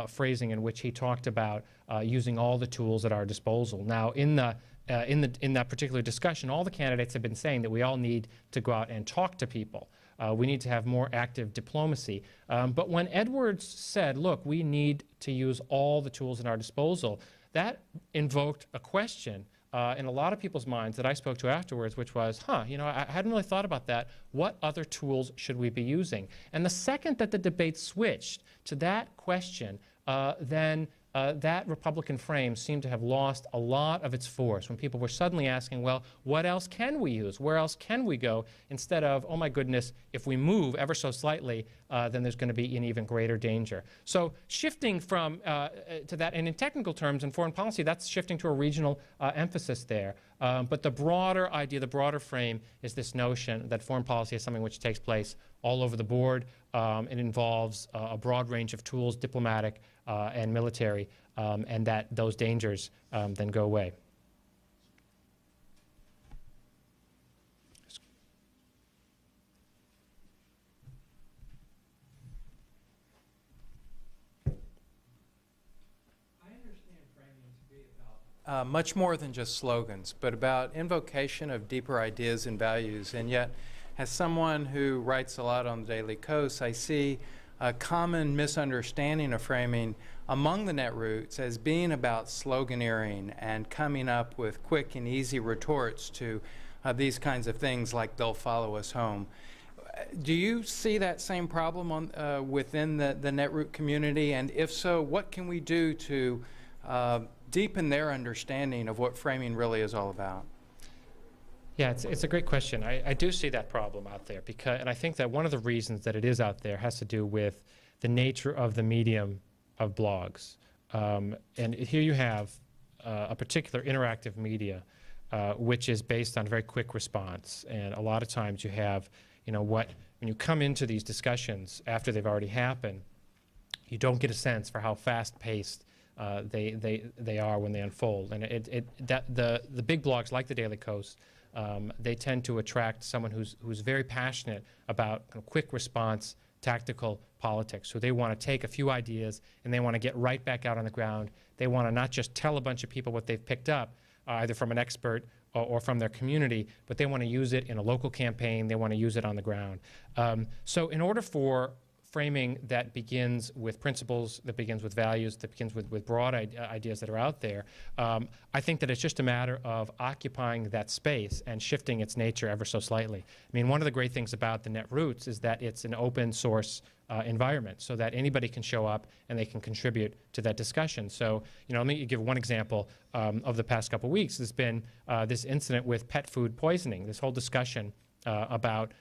phrasing in which he talked about using all the tools at our disposal. Now, in that particular discussion, all the candidates have been saying that we all need to go out and talk to people. We need to have more active diplomacy. But when Edwards said, look, we need to use all the tools at our disposal, that invoked a question in a lot of people's minds that I spoke to afterwards, which was, you know, I hadn't really thought about that. What other tools should we be using? And the second that the debate switched to that question, then that Republican frame seemed to have lost a lot of its force when people were suddenly asking, well, what else can we use? Where else can we go? Instead of, oh my goodness, if we move ever so slightly, then there's going to be an even greater danger. So shifting from to that, and in technical terms in foreign policy, that's shifting to a regional emphasis there. But the broader idea, the broader frame is this notion that foreign policy is something which takes place all over the board. It involves a broad range of tools, diplomatic and military, and that those dangers then go away. Much more than just slogans, but about invocation of deeper ideas and values. And yet, as someone who writes a lot on the YearlyKos, I see a common misunderstanding of framing among the Netroots as being about sloganeering and coming up with quick and easy retorts to these kinds of things like "they'll follow us home." Do you see that same problem on, within the Netroot community? And if so, what can we do to deepen their understanding of what framing really is all about? Yeah, it's a great question. I do see that problem out there, and I think that one of the reasons that it is out there has to do with the nature of the medium of blogs. And here you have a particular interactive media which is based on very quick response. And a lot of times you have, when you come into these discussions after they've already happened, you don't get a sense for how fast-paced they are when they unfold. And the big blogs like the YearlyKos, they tend to attract someone who's very passionate about quick response, tactical politics. So they want to take a few ideas and they want to get right back out on the ground. They want to not just tell a bunch of people what they've picked up, either from an expert or from their community, but they want to use it in a local campaign. They want to use it on the ground. So in order for framing that begins with principles, that begins with values, that begins with broad ideas that are out there, I think that it's just a matter of occupying that space and shifting its nature ever so slightly. I mean, one of the great things about the Netroots is that it's an open source environment, so that anybody can show up and they can contribute to that discussion. So, let me give one example of the past couple weeks. There's been this incident with pet food poisoning, this whole discussion about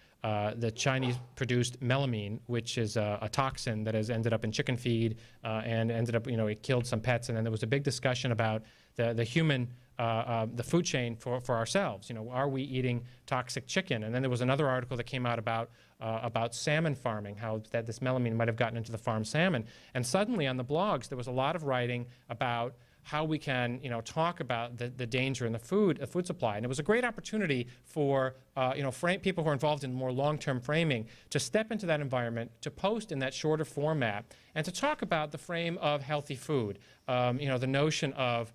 the Chinese-produced melamine, which is a toxin that has ended up in chicken feed and ended up, it killed some pets. And then there was a big discussion about the human, the food chain for ourselves. Are we eating toxic chicken? And then there was another article that came out about salmon farming, how that this melamine might have gotten into the farm salmon. And suddenly on the blogs, there was a lot of writing about how we can, talk about the danger in the food supply. And it was a great opportunity for, people who are involved in more long-term framing to step into that environment, to post in that shorter format, and to talk about the frame of healthy food. The notion of,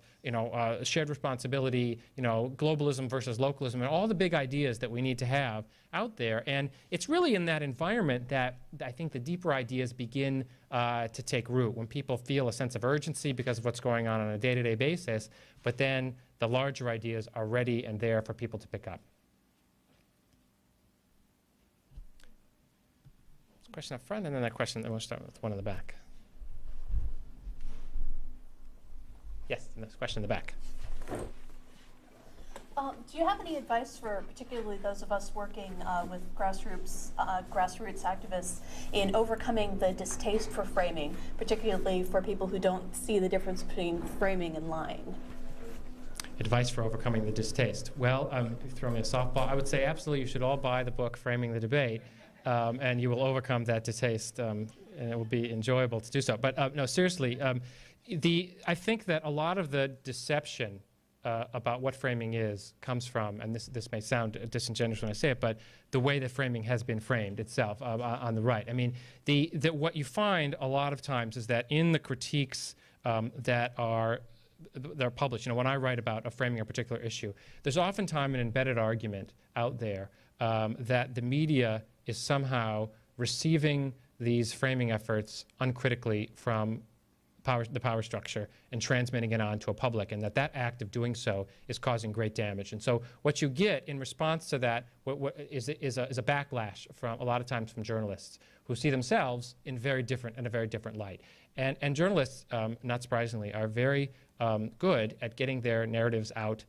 shared responsibility, globalism versus localism, and all the big ideas that we need to have out there. And it's really in that environment that I think the deeper ideas begin to take root, when people feel a sense of urgency because of what's going on a day-to-day basis, but then the larger ideas are ready and there for people to pick up. question up front, and then that question, and we'll start with one in the back. Yes, and this question in the back. Do you have any advice for particularly those of us working with grassroots activists in overcoming the distaste for framing, particularly for people who don't see the difference between framing and lying? Advice for overcoming the distaste. Well, you throw me a softball. I would say absolutely you should all buy the book, Framing the Debate, and you will overcome that distaste, and it will be enjoyable to do so. But no, seriously, I think that a lot of the deception about what framing is comes from, and this may sound disingenuous when I say it, but the way that framing has been framed itself on the right. I mean, what you find a lot of times is that in the critiques that are published, when I write about framing a particular issue, there's oftentimes an embedded argument out there that the media is somehow receiving these framing efforts uncritically from the power structure and transmitting it on to a public, and that act of doing so is causing great damage. And so what you get in response to that is a backlash from a lot of times from journalists who see themselves in a very different light. And journalists, not surprisingly, are very good at getting their narratives out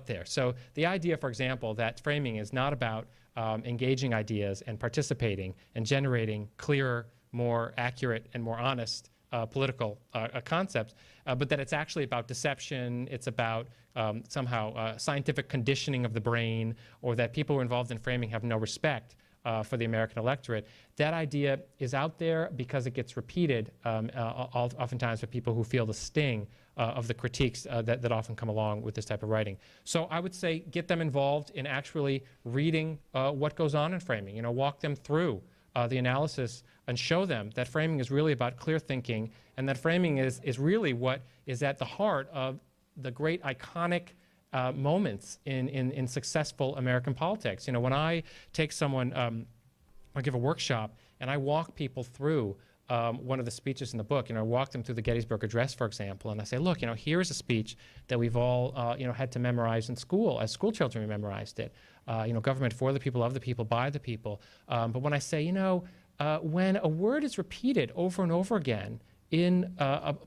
there. So the idea, for example, that framing is not about engaging ideas and participating and generating clearer, more accurate, and more honest political concepts, but that it's actually about deception, it's about somehow scientific conditioning of the brain, or that people who are involved in framing have no respect for the American electorate. That idea is out there because it gets repeated oftentimes by people who feel the sting of the critiques that often come along with this type of writing. So I would say get them involved in actually reading what goes on in framing, walk them through the analysis and show them that framing is really about clear thinking, and that framing is really what is at the heart of the great iconic moments in successful American politics. When I take someone, I give a workshop, and I walk people through one of the speeches in the book. I walk them through the Gettysburg Address, for example, and I say, look, here is a speech that we've all, had to memorize in school. As school children, we memorized it. Government for the people, of the people, by the people. But when I say, when a word is repeated over and over again in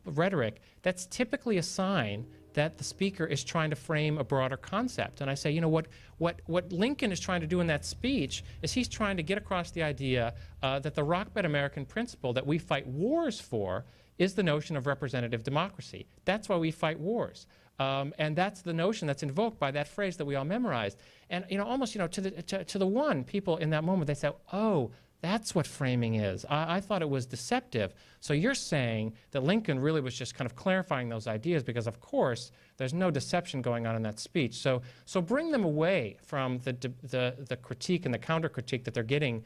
rhetoric, that's typically a sign that the speaker is trying to frame a broader concept. And I say, what Lincoln is trying to do in that speech is he's trying to get across the idea that the rock-bed American principle that we fight wars for is the notion of representative democracy. That's why we fight wars. And that's the notion that's invoked by that phrase that we all memorized. And almost to the one, people in that moment, they say, oh, that's what framing is. I thought it was deceptive. So you're saying that Lincoln really was just kind of clarifying those ideas because, of course, there's no deception going on in that speech. So bring them away from the critique and the counter-critique that they're getting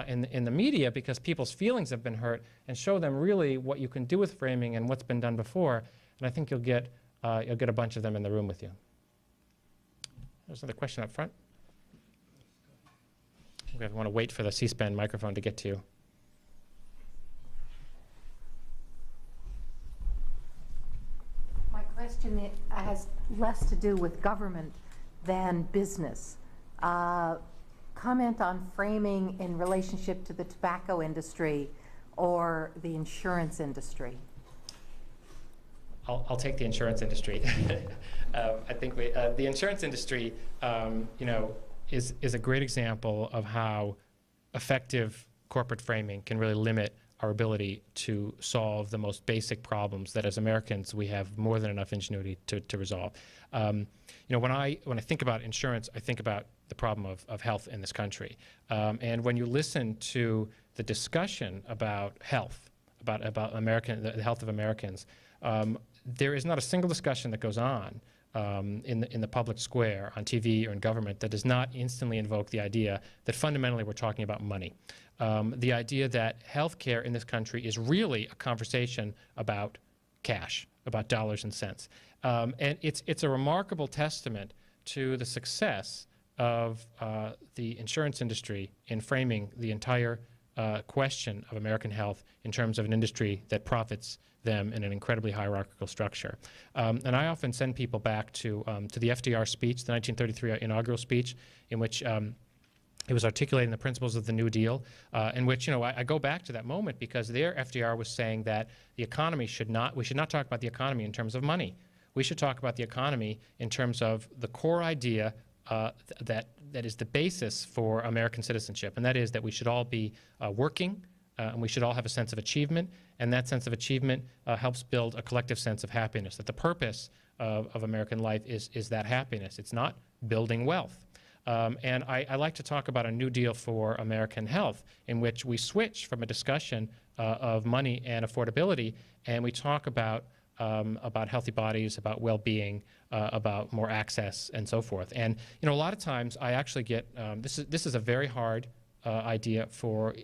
in the media because people's feelings have been hurt, and show them really what you can do with framing and what's been done before. And I think you'll get a bunch of them in the room with you. There's another question up front. I want to wait for the C-SPAN microphone to get to you. My question has less to do with government than business. Comment on framing in relationship to the tobacco industry or the insurance industry. I'll take the insurance industry. I think the insurance industry, is a great example of how effective corporate framing can really limit our ability to solve the most basic problems that as Americans we have more than enough ingenuity to resolve. When I think about insurance, I think about the problem of health in this country. And when you listen to the discussion about health, about the health of Americans, there is not a single discussion that goes on in the public square, on TV or in government, that does not instantly invoke the idea that fundamentally we're talking about money. The idea that healthcare in this country is really a conversation about cash, about dollars and cents. And it's a remarkable testament to the success of the insurance industry in framing the entire question of American health in terms of an industry that profits them in an incredibly hierarchical structure. And I often send people back to the FDR speech, the 1933 inaugural speech, in which He was articulating the principles of the New Deal, in which, I go back to that moment because there FDR was saying that the economy we should not talk about the economy in terms of money. We should talk about the economy in terms of the core idea that is the basis for American citizenship, and that is that we should all be working, and we should all have a sense of achievement, and that sense of achievement helps build a collective sense of happiness, that the purpose of American life is that happiness. It's not building wealth. And I like to talk about a New Deal for American health, in which we switch from a discussion of money and affordability, and we talk about healthy bodies, about well-being, about more access, and so forth. And a lot of times I actually get this is a very hard idea for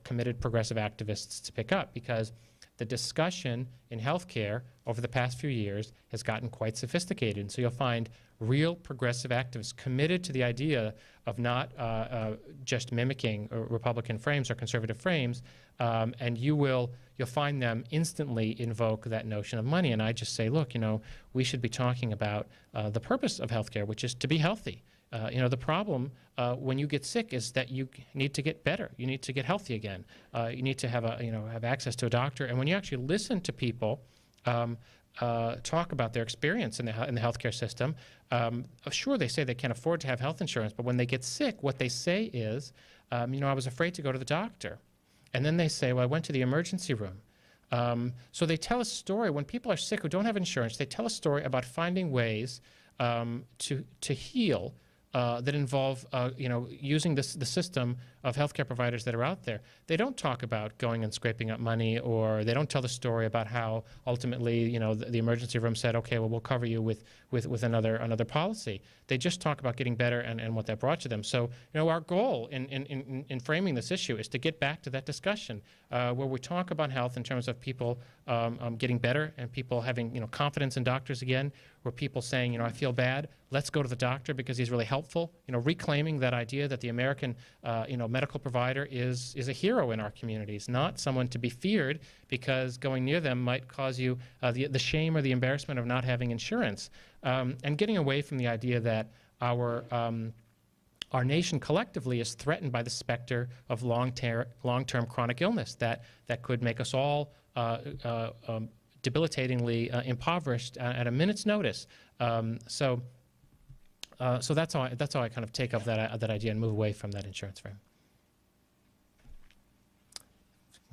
committed progressive activists to pick up, because the discussion in healthcare over the past few years has gotten quite sophisticated. And so you'll find real progressive activists committed to the idea of not just mimicking Republican frames or conservative frames, and you'll find them instantly invoke that notion of money. And I just say, look, we should be talking about the purpose of healthcare, which is to be healthy. The problem when you get sick is that you need to get better. You need to get healthy again. You need to have have access to a doctor. And when you actually listen to people talk about their experience in the healthcare system, sure, they say they can't afford to have health insurance, but when they get sick, what they say is, I was afraid to go to the doctor. And then they say, well, I went to the emergency room. So they tell a story. When people are sick who don't have insurance, they tell a story about finding ways to heal that involve, using the system of healthcare providers that are out there. They don't talk about going and scraping up money, or they don't tell the story about how ultimately, the emergency room said, okay, well, we'll cover you with another policy. They just talk about getting better and what that brought to them. So, our goal in framing this issue is to get back to that discussion where we talk about health in terms of people getting better and people having, confidence in doctors again, where people saying, I feel bad, let's go to the doctor because he's really helpful, reclaiming that idea that the American, medical provider is a hero in our communities, not someone to be feared because going near them might cause you the shame or the embarrassment of not having insurance, and getting away from the idea that our nation collectively is threatened by the specter of long-term chronic illness that could make us all debilitatingly impoverished at a minute's notice. So that's how I kind of take up that idea and move away from that insurance frame.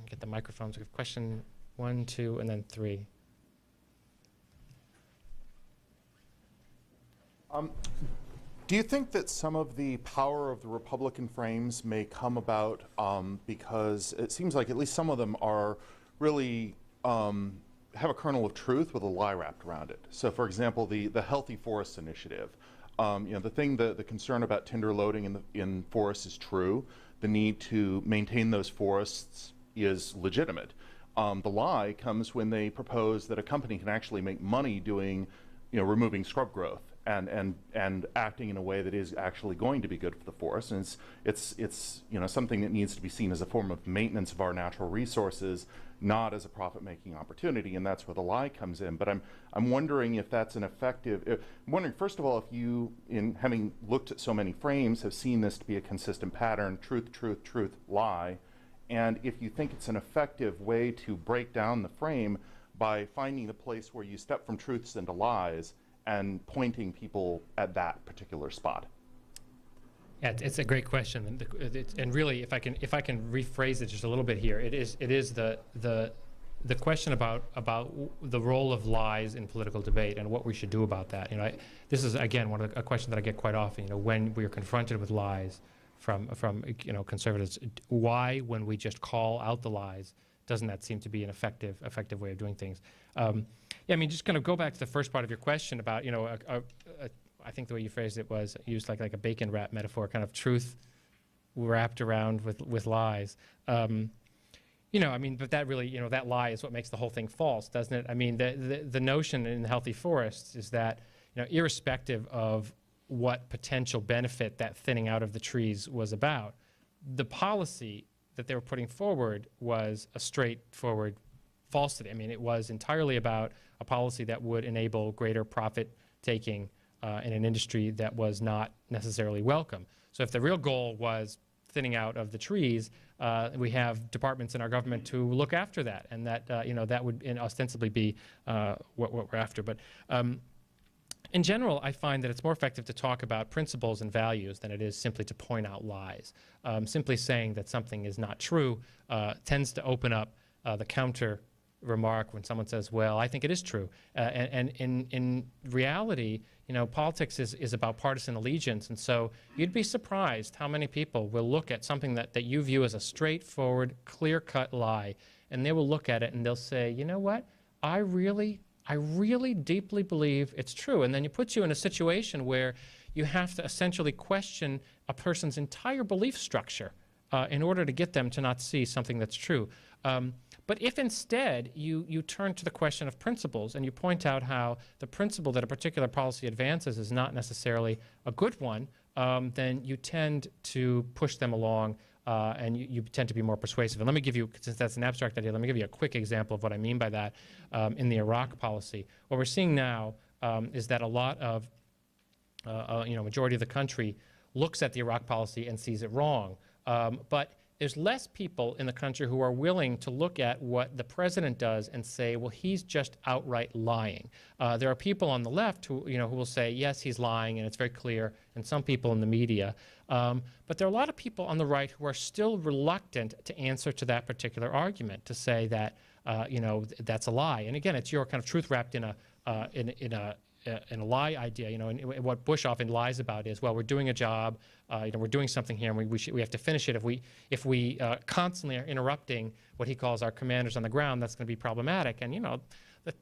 Get the microphones. We have question 1, 2, and then 3. Do you think that some of the power of the Republican frames may come about because it seems like at least some of them are really have a kernel of truth with a lie wrapped around it? So, for example, the Healthy Forests Initiative. The concern about tinder loading in forests is true. The need to maintain those forests is legitimate. The lie comes when they propose that a company can actually make money doing, removing scrub growth and acting in a way that is actually going to be good for the forest. And it's something that needs to be seen as a form of maintenance of our natural resources, not as a profit-making opportunity. And that's where the lie comes in. But I'm wondering if that's an effective. I'm wondering, first of all, if you, in having looked at so many frames, have seen this to be a consistent pattern: truth, truth, truth, lie. And if you think it's an effective way to break down the frame by finding the place where you step from truths into lies and pointing people at that particular spot. Yeah, it's a great question, and really, if I can rephrase it just a little bit here, it is the question about the role of lies in political debate and what we should do about that. This is again a question that I get quite often. When we are confronted with lies from conservatives, why, when we just call out the lies, doesn't that seem to be an effective way of doing things? Just kind of go back to the first part of your question about I think the way you phrased it was used like a bacon wrap metaphor, kind of truth wrapped around with lies. But that really, that lie is what makes the whole thing false, doesn't it? The notion in healthy forests is that, irrespective of what potential benefit that thinning out of the trees was about, the policy that they were putting forward was a straightforward falsity. It was entirely about a policy that would enable greater profit-taking in an industry that was not necessarily welcome. So if the real goal was thinning out of the trees, we have departments in our government to look after that, and that you know, that would ostensibly be what we're after. But in general, I find that it's more effective to talk about principles and values than it is simply to point out lies. Simply saying that something is not true tends to open up the counter remark when someone says, well, I think it is true. And in reality, you know, politics is about partisan allegiance, and so you'd be surprised how many people will look at something that you view as a straightforward, clear-cut lie, and they will look at it and they'll say, you know what, I really deeply believe it's true. And then it puts you in a situation where you have to essentially question a person's entire belief structure in order to get them to not see something that's true. But if instead you turn to the question of principles and you point out how the principle that a particular policy advances is not necessarily a good one, then you tend to push them along and you tend to be more persuasive. And let me give you, since that's an abstract idea, let me give you a quick example of what I mean by that in the Iraq policy. What we're seeing now is that a lot of, you know, majority of the country looks at the Iraq policy and sees it wrong. But there's less people in the country who are willing to look at what the president does and say, well, he's just outright lying. There are people on the left who, you know, who will say, yes, he's lying, and it's very clear, and some people in the media. But there are a lot of people on the right who are still reluctant to answer to that particular argument, to say that, you know, that's a lie. And again, it's your kind of truth wrapped in a lie idea, you know, and what Bush often lies about is, well, we're doing a job, you know, we're doing something here, and we have to finish it. If we constantly are interrupting what he calls our commanders on the ground, that's going to be problematic. And you know,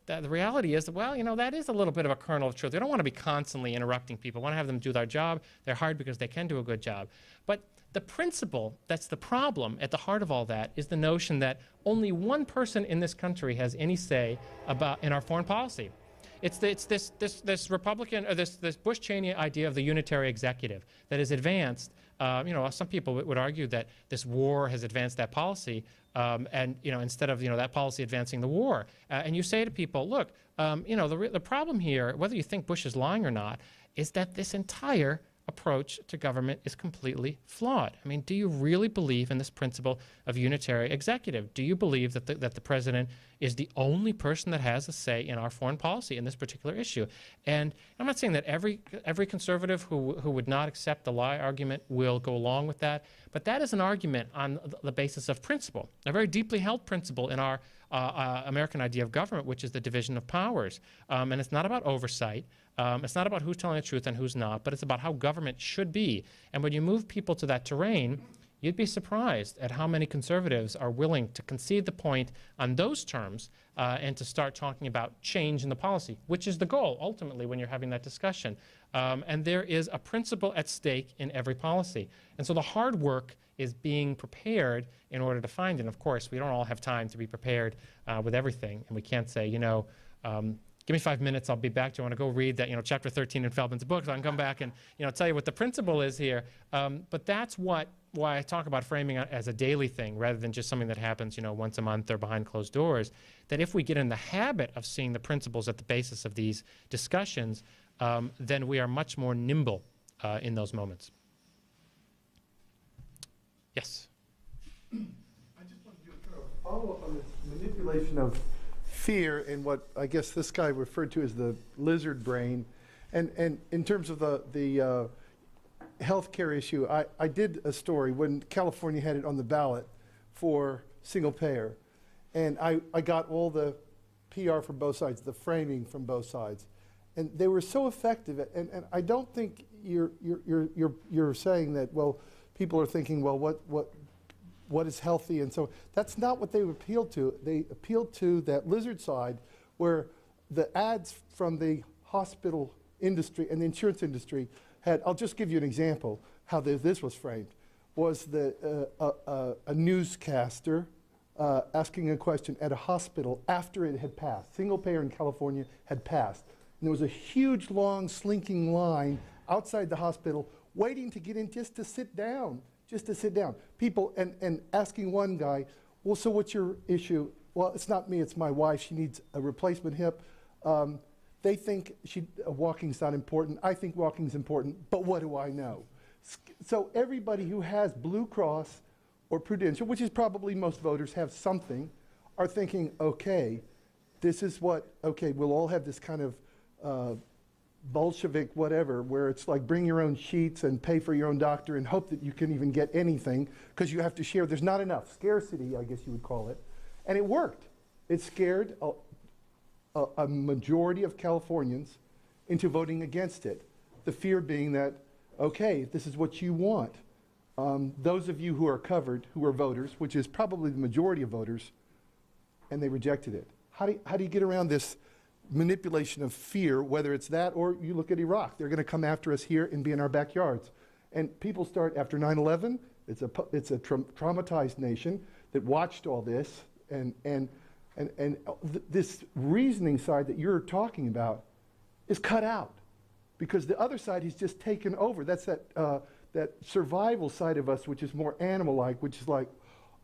the reality is that, well, you know, that is a little bit of a kernel of truth. We don't want to be constantly interrupting people. We want to have them do their job. They're hired because they can do a good job. But the principle that's the problem at the heart of all that is the notion that only one person in this country has any say about in our foreign policy. It's this Republican, or this Bush-Cheney idea of the unitary executive that is advanced. You know, some people would argue that this war has advanced that policy, and you know, instead of, you know, that policy advancing the war. And you say to people, look, you know, the problem here, whether you think Bush is lying or not, is that this entire approach to government is completely flawed. I mean, do you really believe in this principle of unitary executive? Do you believe that the president is the only person that has a say in our foreign policy in this particular issue? And I'm not saying that every conservative who would not accept the lie argument will go along with that, but that is an argument on the basis of principle, a very deeply held principle in our American idea of government, which is the division of powers. And it's not about oversight. It's not about who's telling the truth and who's not, but it's about how government should be. And when you move people to that terrain, you'd be surprised at how many conservatives are willing to concede the point on those terms and to start talking about change in the policy, which is the goal, ultimately, when you're having that discussion. And there is a principle at stake in every policy. And so the hard work is being prepared in order to find it. And of course, we don't all have time to be prepared with everything. And we can't say, you know, give me 5 minutes, I'll be back to you. I want to go read that, you know, chapter 13 in Feldman's book, so I can come back and, you know, tell you what the principle is here. But that's why I talk about framing as a daily thing rather than just something that happens, you know, once a month or behind closed doors. That if we get in the habit of seeing the principles at the basis of these discussions, then we are much more nimble in those moments. Yes? I just want to do a follow-up on this manipulation of fear and what I guess this guy referred to as the lizard brain. And in terms of the healthcare issue, I did a story when California had it on the ballot for single payer. And I got all the PR from both sides, the framing from both sides. And they were so effective. And I don't think you're saying that, well, people are thinking, well, what is healthy? And so that's not what they appealed to. They appealed to that lizard side where the ads from the hospital industry and the insurance industry had, I'll just give you an example how this was framed, was a newscaster asking a question at a hospital after it had passed. Single payer in California had passed. And there was a huge, long, slinking line outside the hospital waiting to get in just to sit down. People, and asking one guy, well, so what's your issue? Well, it's not me, it's my wife. She needs a replacement hip. They think walking's not important. I think walking's important, but what do I know? So everybody who has Blue Cross or Prudential, which is probably most voters have something, are thinking, okay, this is what, okay, we'll all have this kind of Bolshevik whatever, where it's like bring your own sheets and pay for your own doctor and hope that you can even get anything because you have to share. There's not enough. Scarcity, I guess you would call it. And it worked. It scared a majority of Californians into voting against it. The fear being that, okay, this is what you want. Those of you who are covered, who are voters, which is probably the majority of voters, and they rejected it. How do you get around this manipulation of fear, whether it's that or you look at Iraq? They're going to come after us here and be in our backyards. And people start after 9/11. It's a traumatized nation that watched all this, and this reasoning side that you're talking about is cut out because the other side has just taken over. That's that survival side of us, which is more animal-like, which is like,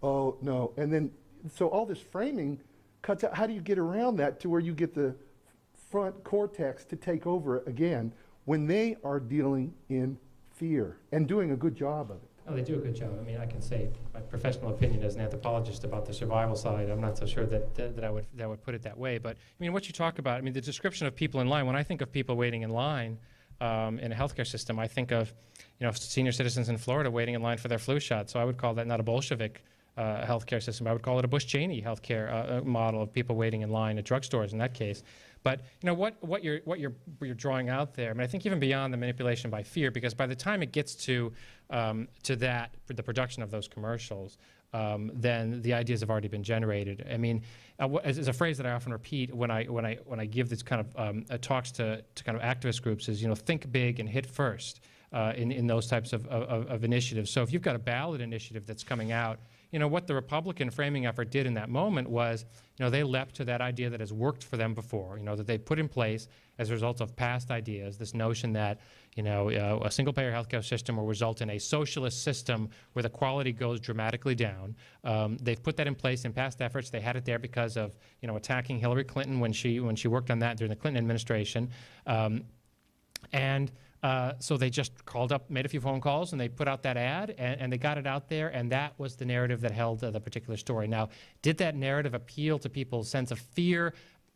oh no, and then so all this framing cuts out. How do you get around that to where you get the front cortex to take over again when they are dealing in fear and doing a good job of it? Oh, they do a good job. I mean, I can say my professional opinion as an anthropologist about the survival side. I'm not so sure that I would put it that way. But I mean, what you talk about, I mean, the description of people in line. When I think of people waiting in line in a healthcare system, I think of, you know, senior citizens in Florida waiting in line for their flu shot. So I would call that not a Bolshevik healthcare system. I would call it a Bush-Cheney healthcare model of people waiting in line at drugstores in that case. But you know what you're drawing out there. I mean, I think even beyond the manipulation by fear, because by the time it gets to that, for the production of those commercials, then the ideas have already been generated. I mean, as a phrase that I often repeat when I give this kind of talks to kind of activist groups is, you know, think big and hit first in those types of initiatives. So if you've got a ballot initiative that's coming out, you know, what the Republican framing effort did in that moment was, you know, they leapt to that idea that has worked for them before, you know, that they put in place as a result of past ideas, this notion that, you know, a single-payer healthcare system will result in a socialist system where the quality goes dramatically down. They've put that in place in past efforts. They had it there because of, you know, attacking Hillary Clinton when she worked on that during the Clinton administration. So they just made a few phone calls, and they put out that ad, and they got it out there, and that was the narrative that held the particular story. Now, did that narrative appeal to people's sense of fear?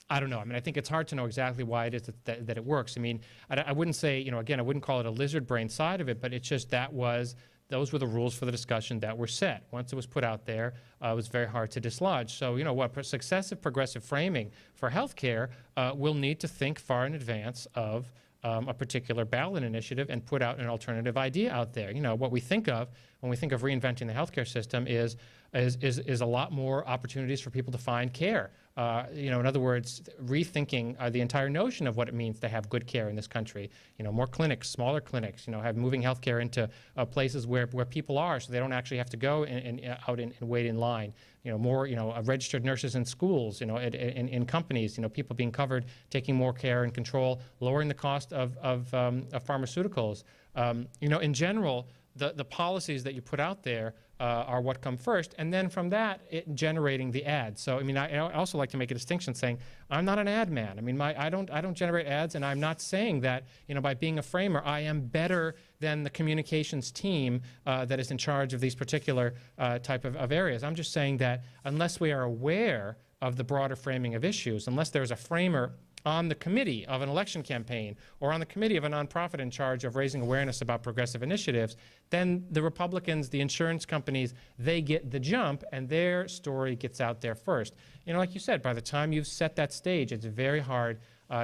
I don't know. I mean, I think it's hard to know exactly why it is that it works. I mean, I wouldn't say, you know, again, I wouldn't call it a lizard brain side of it, but it's just those were the rules for the discussion that were set. Once it was put out there, it was very hard to dislodge. So, you know what, successive progressive framing for healthcare will need to think far in advance of a particular ballot initiative and put out an alternative idea out there. You know, what we think of when we think of reinventing the healthcare system is a lot more opportunities for people to find care. You know, in other words, rethinking the entire notion of what it means to have good care in this country. You know, more clinics, smaller clinics. You know, moving healthcare into places where people are, so they don't actually have to go out and wait in line. You know, more, you know, registered nurses in schools. You know, in companies. You know, people being covered, taking more care and control, lowering the cost of pharmaceuticals. You know, in general, the policies that you put out there are what come first, and then from that, generating the ads. So, I mean, I also like to make a distinction, saying I'm not an ad man. I mean, I don't generate ads, and I'm not saying that, you know, by being a framer, I am better than the communications team that is in charge of these particular type of areas. I'm just saying that unless we are aware of the broader framing of issues, unless there's a framer on the committee of an election campaign or on the committee of a nonprofit in charge of raising awareness about progressive initiatives, then the Republicans, the insurance companies, they get the jump and their story gets out there first. You know, like you said, by the time you've set that stage, it's very hard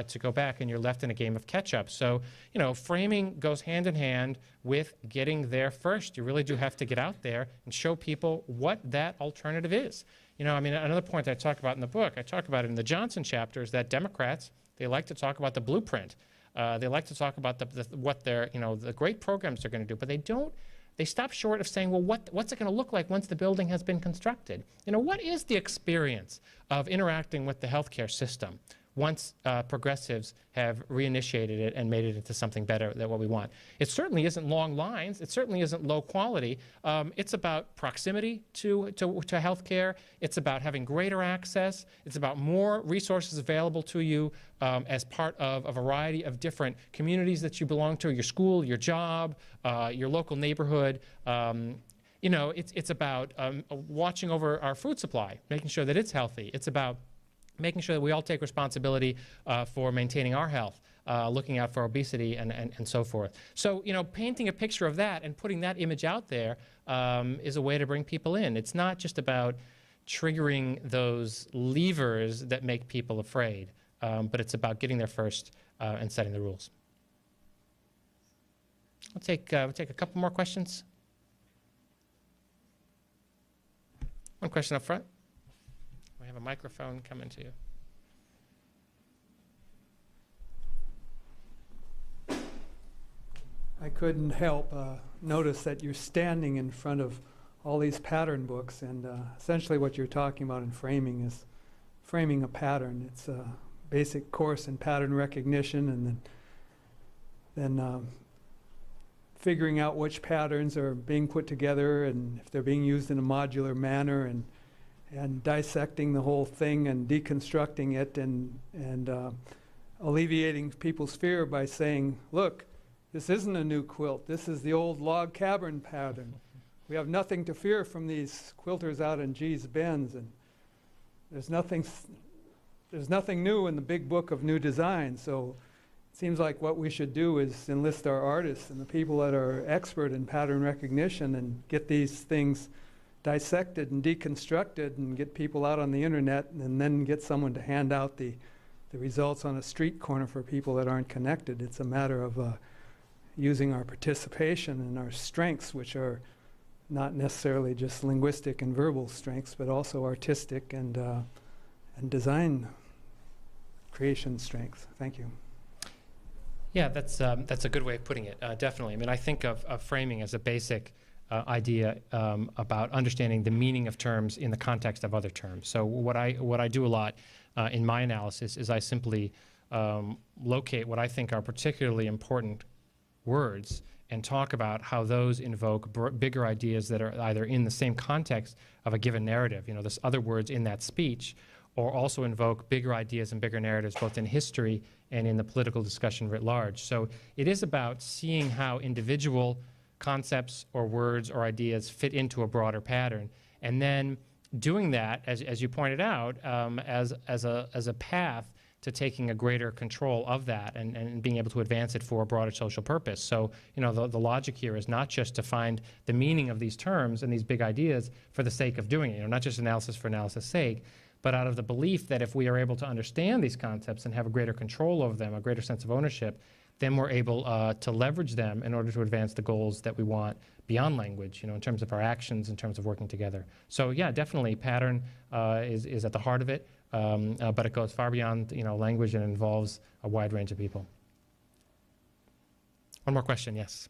to go back, and you're left in a game of catch-up. So, you know, framing goes hand in hand with getting there first. You really do have to get out there and show people what that alternative is. You know, I mean, another point that I talk about in the book, I talk about it in the Johnson chapter, is that Democrats, they like to talk about the blueprint. They like to talk about what they're, you know, the great programs they're going to do, but they stop short of saying, well, what's it going to look like once the building has been constructed? You know, what is the experience of interacting with the healthcare system once progressives have reinitiated it and made it into something better than what we want. It certainly isn't long lines. It certainly isn't low quality. It's about proximity to health care. It's about having greater access. It's about more resources available to you as part of a variety of different communities that you belong to, your school, your job, your local neighborhood. You know, it's about watching over our food supply, making sure that it's healthy. It's about making sure that we all take responsibility for maintaining our health, looking out for obesity and so forth. So, you know, painting a picture of that and putting that image out there is a way to bring people in. It's not just about triggering those levers that make people afraid, but it's about getting there first and setting the rules. We'll take a couple more questions. One question up front. We have a microphone coming to you. I couldn't help notice that you're standing in front of all these pattern books, and essentially what you're talking about in framing is framing a pattern. It's a basic course in pattern recognition, and then figuring out which patterns are being put together and if they're being used in a modular manner, and dissecting the whole thing and deconstructing it and alleviating people's fear by saying, look, this isn't a new quilt. This is the old log cabin pattern. We have nothing to fear from these quilters out in Gee's Bends, and there's nothing new in the big book of new design. So it seems like what we should do is enlist our artists and the people that are expert in pattern recognition and get these things dissected and deconstructed and get people out on the internet, and then get someone to hand out the results on a street corner for people that aren't connected. It's a matter of using our participation and our strengths, which are not necessarily just linguistic and verbal strengths, but also artistic and design creation strengths. Thank you. Yeah, that's a good way of putting it, definitely. I mean, I think of framing as a basic idea about understanding the meaning of terms in the context of other terms. So what I do a lot in my analysis is I simply locate what I think are particularly important words and talk about how those invoke bigger ideas that are either in the same context of a given narrative, you know, there's other words in that speech, or also invoke bigger ideas and bigger narratives both in history and in the political discussion writ large. So it is about seeing how individual concepts or words or ideas fit into a broader pattern, and then doing that, as you pointed out, as a path to taking a greater control of that and being able to advance it for a broader social purpose. So, you know, the logic here is not just to find the meaning of these terms and these big ideas for the sake of doing it, you know, not just analysis for analysis' sake, but out of the belief that if we are able to understand these concepts and have a greater control over them, a greater sense of ownership, then we're able to leverage them in order to advance the goals that we want beyond language, you know, in terms of our actions, in terms of working together. So yeah, definitely pattern is at the heart of it, but it goes far beyond, you know, language and involves a wide range of people. One more question, yes.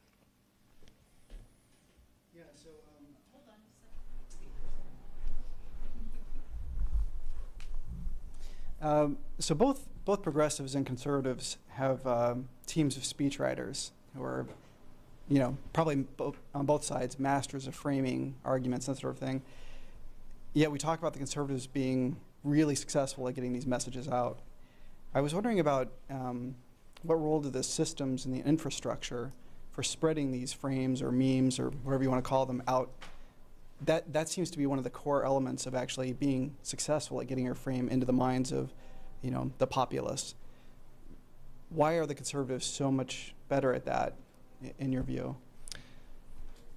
Yeah, so hold on a second. So both progressives and conservatives have teams of speechwriters who are, you know, probably on both sides, masters of framing arguments, that sort of thing. Yet we talk about the conservatives being really successful at getting these messages out. I was wondering about what role do the systems and the infrastructure for spreading these frames or memes or whatever you want to call them out. That seems to be one of the core elements of actually being successful at getting your frame into the minds of, you know, the populace. Why are the conservatives so much better at that, in your view?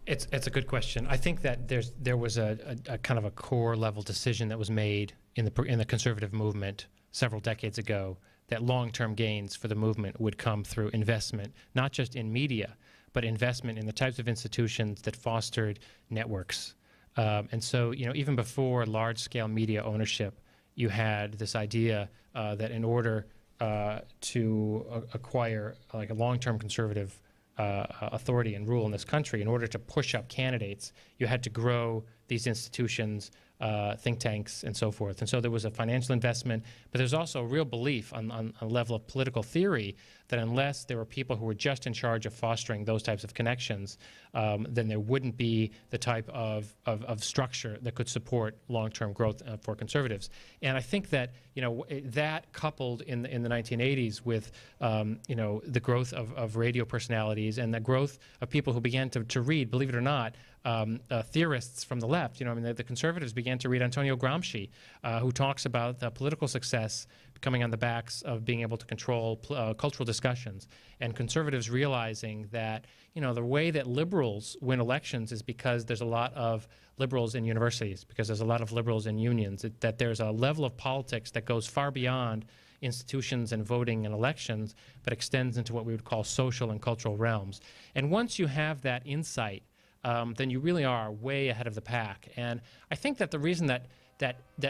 It's a good question. I think that there was a kind of a core level decision that was made in the conservative movement several decades ago that long-term gains for the movement would come through investment, not just in media, but investment in the types of institutions that fostered networks. And so, you know, even before large-scale media ownership, you had this idea that in order to acquire like a long-term conservative authority and rule in this country, in order to push up candidates, you had to grow these institutions, think tanks, and so forth. And so there was a financial investment, but there's also a real belief on a level of political theory that unless there were people who were just in charge of fostering those types of connections, then there wouldn't be the type of structure that could support long-term growth for conservatives. And I think that, that coupled in the 1980s with, the growth of radio personalities and the growth of people who began to read, believe it or not, theorists from the left. The conservatives began to read Antonio Gramsci, who talks about political success coming on the backs of being able to control cultural discussions, and conservatives realizing that the way that liberals win elections is because there's a lot of liberals in universities, because there's a lot of liberals in unions, that there's a level of politics that goes far beyond institutions and voting and elections, but extends into what we would call social and cultural realms. And once you have that insight, then you really are way ahead of the pack. And I think that the reason that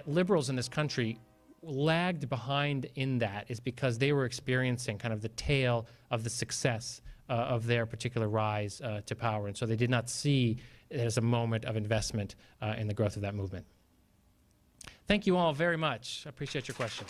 liberals in this country lagged behind in that is because they were experiencing kind of the tail of the success of their particular rise to power. And so they did not see it as a moment of investment in the growth of that movement. Thank you all very much. I appreciate your questions.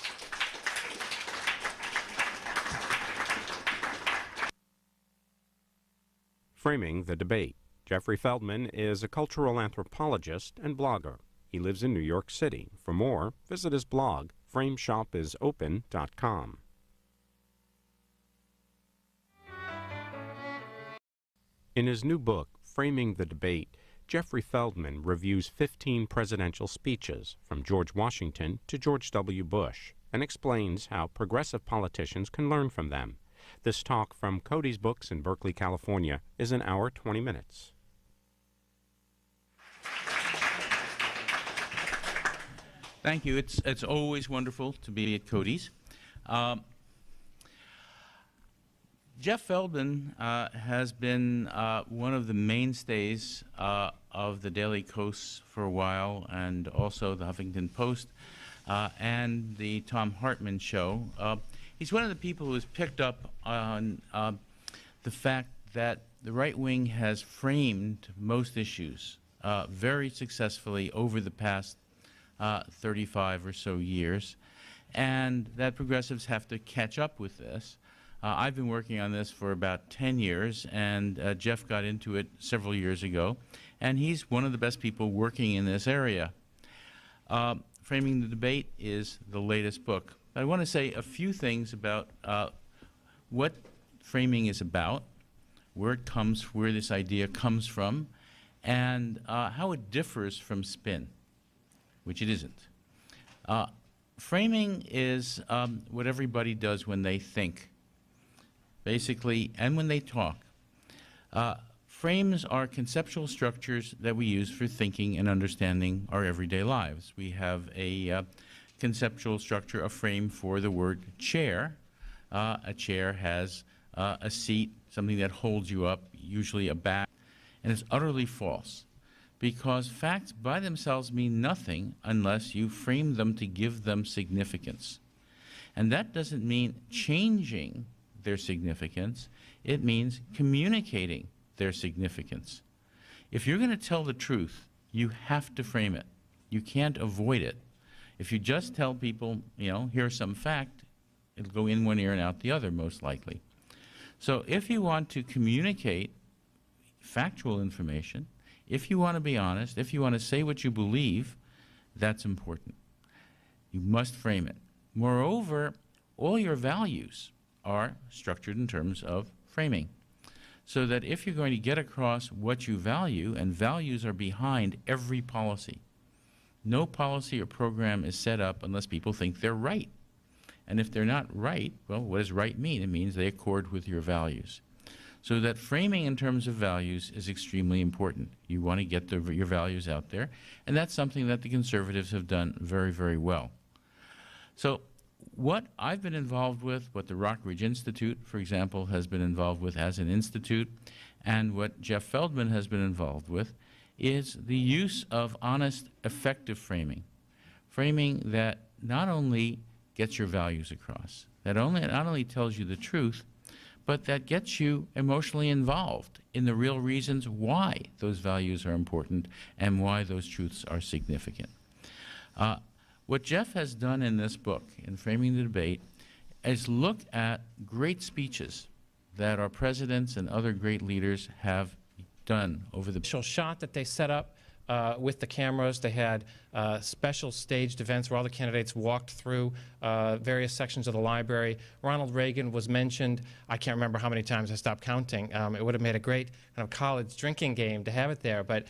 Framing the debate. Jeffery Feldman is a cultural anthropologist and blogger. He lives in New York City. For more, visit his blog, frameshopisopen.com. In his new book, Framing the Debate, Jeffery Feldman reviews 15 presidential speeches from George Washington to George W. Bush and explains how progressive politicians can learn from them. This talk from Cody's Books in Berkeley, California is an hour, 20 minutes. Thank you. It's always wonderful to be at Cody's. Jeff Feldman has been one of the mainstays of the YearlyKos for a while, and also the Huffington Post and the Tom Hartman Show. He's one of the people who has picked up on the fact that the right wing has framed most issues very successfully over the past 35 or so years, and that progressives have to catch up with this. I've been working on this for about 10 years, and Jeff got into it several years ago, and he's one of the best people working in this area. Framing the Debate is the latest book. I want to say a few things about what framing is about, where this idea comes from, and how it differs from spin, which it isn't. Framing is what everybody does when they think, basically, and when they talk. Frames are conceptual structures that we use for thinking and understanding our everyday lives. We have a conceptual structure, a frame for the word chair. A chair has a seat, something that holds you up, usually a back, and it's utterly false, because facts by themselves mean nothing unless you frame them to give them significance. And that doesn't mean changing their significance, it means communicating their significance. If you're going to tell the truth, you have to frame it. You can't avoid it. If you just tell people, here's some fact, it'll go in one ear and out the other, most likely. So if you want to communicate factual information, if you want to be honest, if you want to say what you believe, that's important. You must frame it. Moreover, all your values are structured in terms of framing, so that if you're going to get across what you value, and values are behind every policy. No policy or program is set up unless people think they're right. And if they're not right, well, what does right mean? It means they accord with your values. So that framing in terms of values is extremely important. You want to get your values out there, and that's something that the conservatives have done very, very well. So what I've been involved with, what the Rockridge Institute, for example, has been involved with as an institute, and what Jeff Feldman has been involved with, is the use of honest, effective framing. Framing that not only gets your values across, that not only tells you the truth, but that gets you emotionally involved in the real reasons why those values are important and why those truths are significant. What Jeff has done in this book, in Framing the Debate, is look at great speeches that our presidents and other great leaders have done over the shot that they set up with the cameras. They had special staged events where all the candidates walked through various sections of the library. Ronald Reagan was mentioned. I can't remember how many times, I stopped counting. It would have made a great kind of college drinking game to have it there, but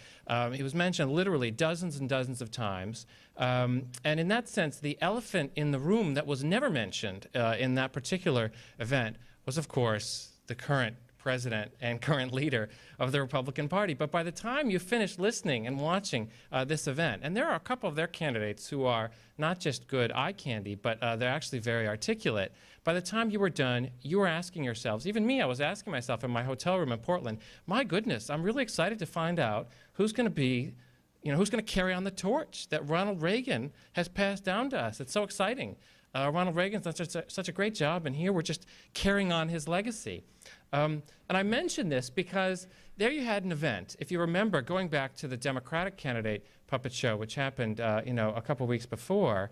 he was mentioned literally dozens and dozens of times. And in that sense, the elephant in the room that was never mentioned in that particular event was, of course, the current president and current leader of the Republican Party. But by the time you finish listening and watching this event, and there are a couple of their candidates who are not just good eye candy, but they're actually very articulate. By the time you were done, you were asking yourselves, even me, I was asking myself in my hotel room in Portland, my goodness, I'm really excited to find out who's going to be, who's going to carry on the torch that Ronald Reagan has passed down to us. It's so exciting. Ronald Reagan's done such a great job, and here we're just carrying on his legacy. And I mention this because there you had an event. If you remember, going back to the Democratic candidate puppet show, which happened, a couple weeks before,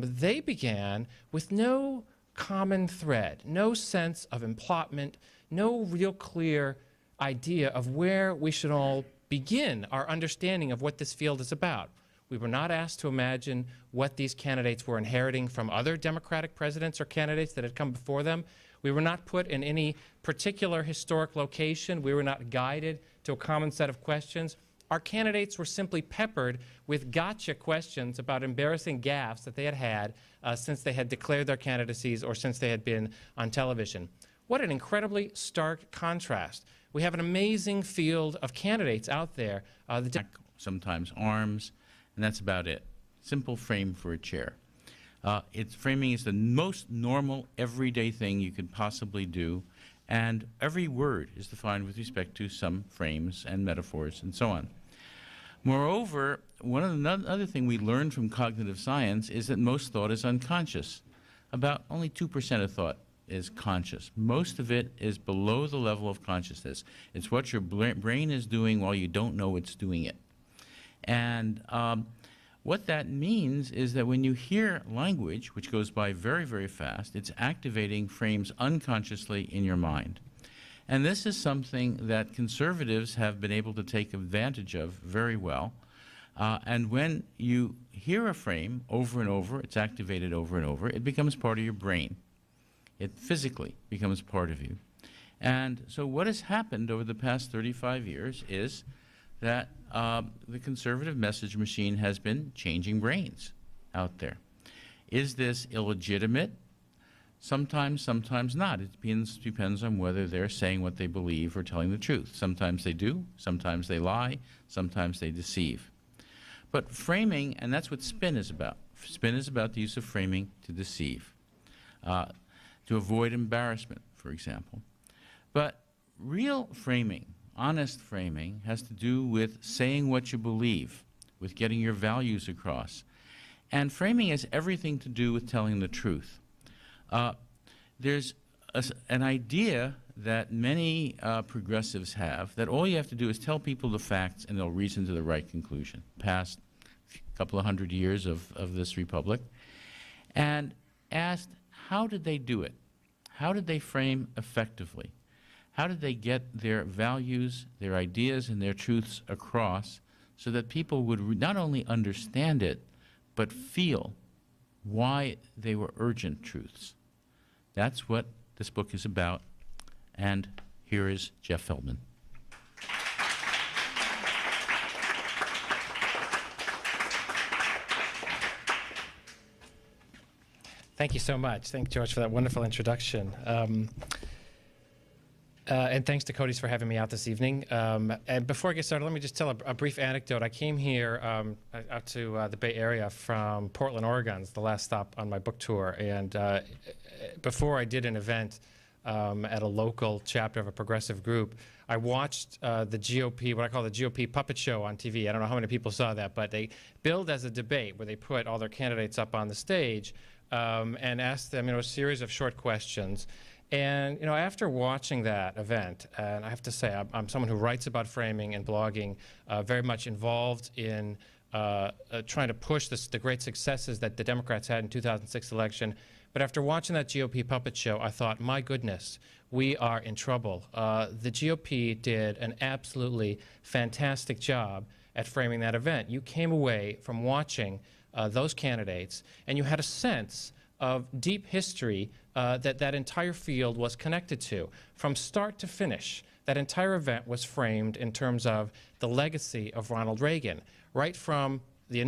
they began with no common thread, no sense of implotment, no real clear idea of where we should all begin our understanding of what this field is about. We were not asked to imagine what these candidates were inheriting from other Democratic presidents or candidates that had come before them. We were not put in any particular historic location. We were not guided to a common set of questions. Our candidates were simply peppered with gotcha questions about embarrassing gaffes that they had had since they had declared their candidacies or since they had been on television. What an incredibly stark contrast. We have an amazing field of candidates out there. Sometimes arms, and that's about it. Simple frame for a chair. Framing is the most normal, everyday thing you could possibly do, and every word is defined with respect to some frames and metaphors and so on. Moreover, another thing we learned from cognitive science is that most thought is unconscious. About only 2% of thought is conscious. Most of it is below the level of consciousness. It's what your brain is doing while you don't know it's doing it. And what that means is that when you hear language, which goes by very, very fast, it's activating frames unconsciously in your mind. And this is something that conservatives have been able to take advantage of very well. And when you hear a frame over and over, it's activated over and over, it becomes part of your brain. It physically becomes part of you. And so what has happened over the past 35 years is that the conservative message machine has been changing brains out there. Is this illegitimate? Sometimes, sometimes not. It depends on whether they're saying what they believe or telling the truth. Sometimes they do, sometimes they lie, sometimes they deceive. But framing, and that's what spin is about. Spin is about the use of framing to deceive, to avoid embarrassment, for example. But real framing, honest framing, has to do with saying what you believe, with getting your values across. And framing has everything to do with telling the truth. There's an idea that many progressives have that all you have to do is tell people the facts and they'll reason to the right conclusion. Past couple of hundred years of this republic, and asked, how did they do it? How did they frame effectively? How did they get their values, their ideas, and their truths across so that people would not only understand it, but feel why they were urgent truths? That's what this book is about, and here is Jeff Feldman. Thank you so much. Thank George for that wonderful introduction. And thanks to Cody's for having me out this evening. And before I get started, let me just tell a brief anecdote. I came here out to the Bay Area from Portland, Oregon. It's the last stop on my book tour. And before I did an event at a local chapter of a progressive group, I watched the GOP, what I call the GOP puppet show on TV. I don't know how many people saw that, but they billed as a debate where they put all their candidates up on the stage and asked them, a series of short questions. And after watching that event, and I have to say, I'm someone who writes about framing and blogging, very much involved in trying to push the great successes that the Democrats had in 2006 election. But after watching that GOP puppet show, I thought, my goodness, we are in trouble. The GOP did an absolutely fantastic job at framing that event. You came away from watching those candidates, and you had a sense of deep history that entire field was connected to. From start to finish, that entire event was framed in terms of the legacy of Ronald Reagan, right from the initial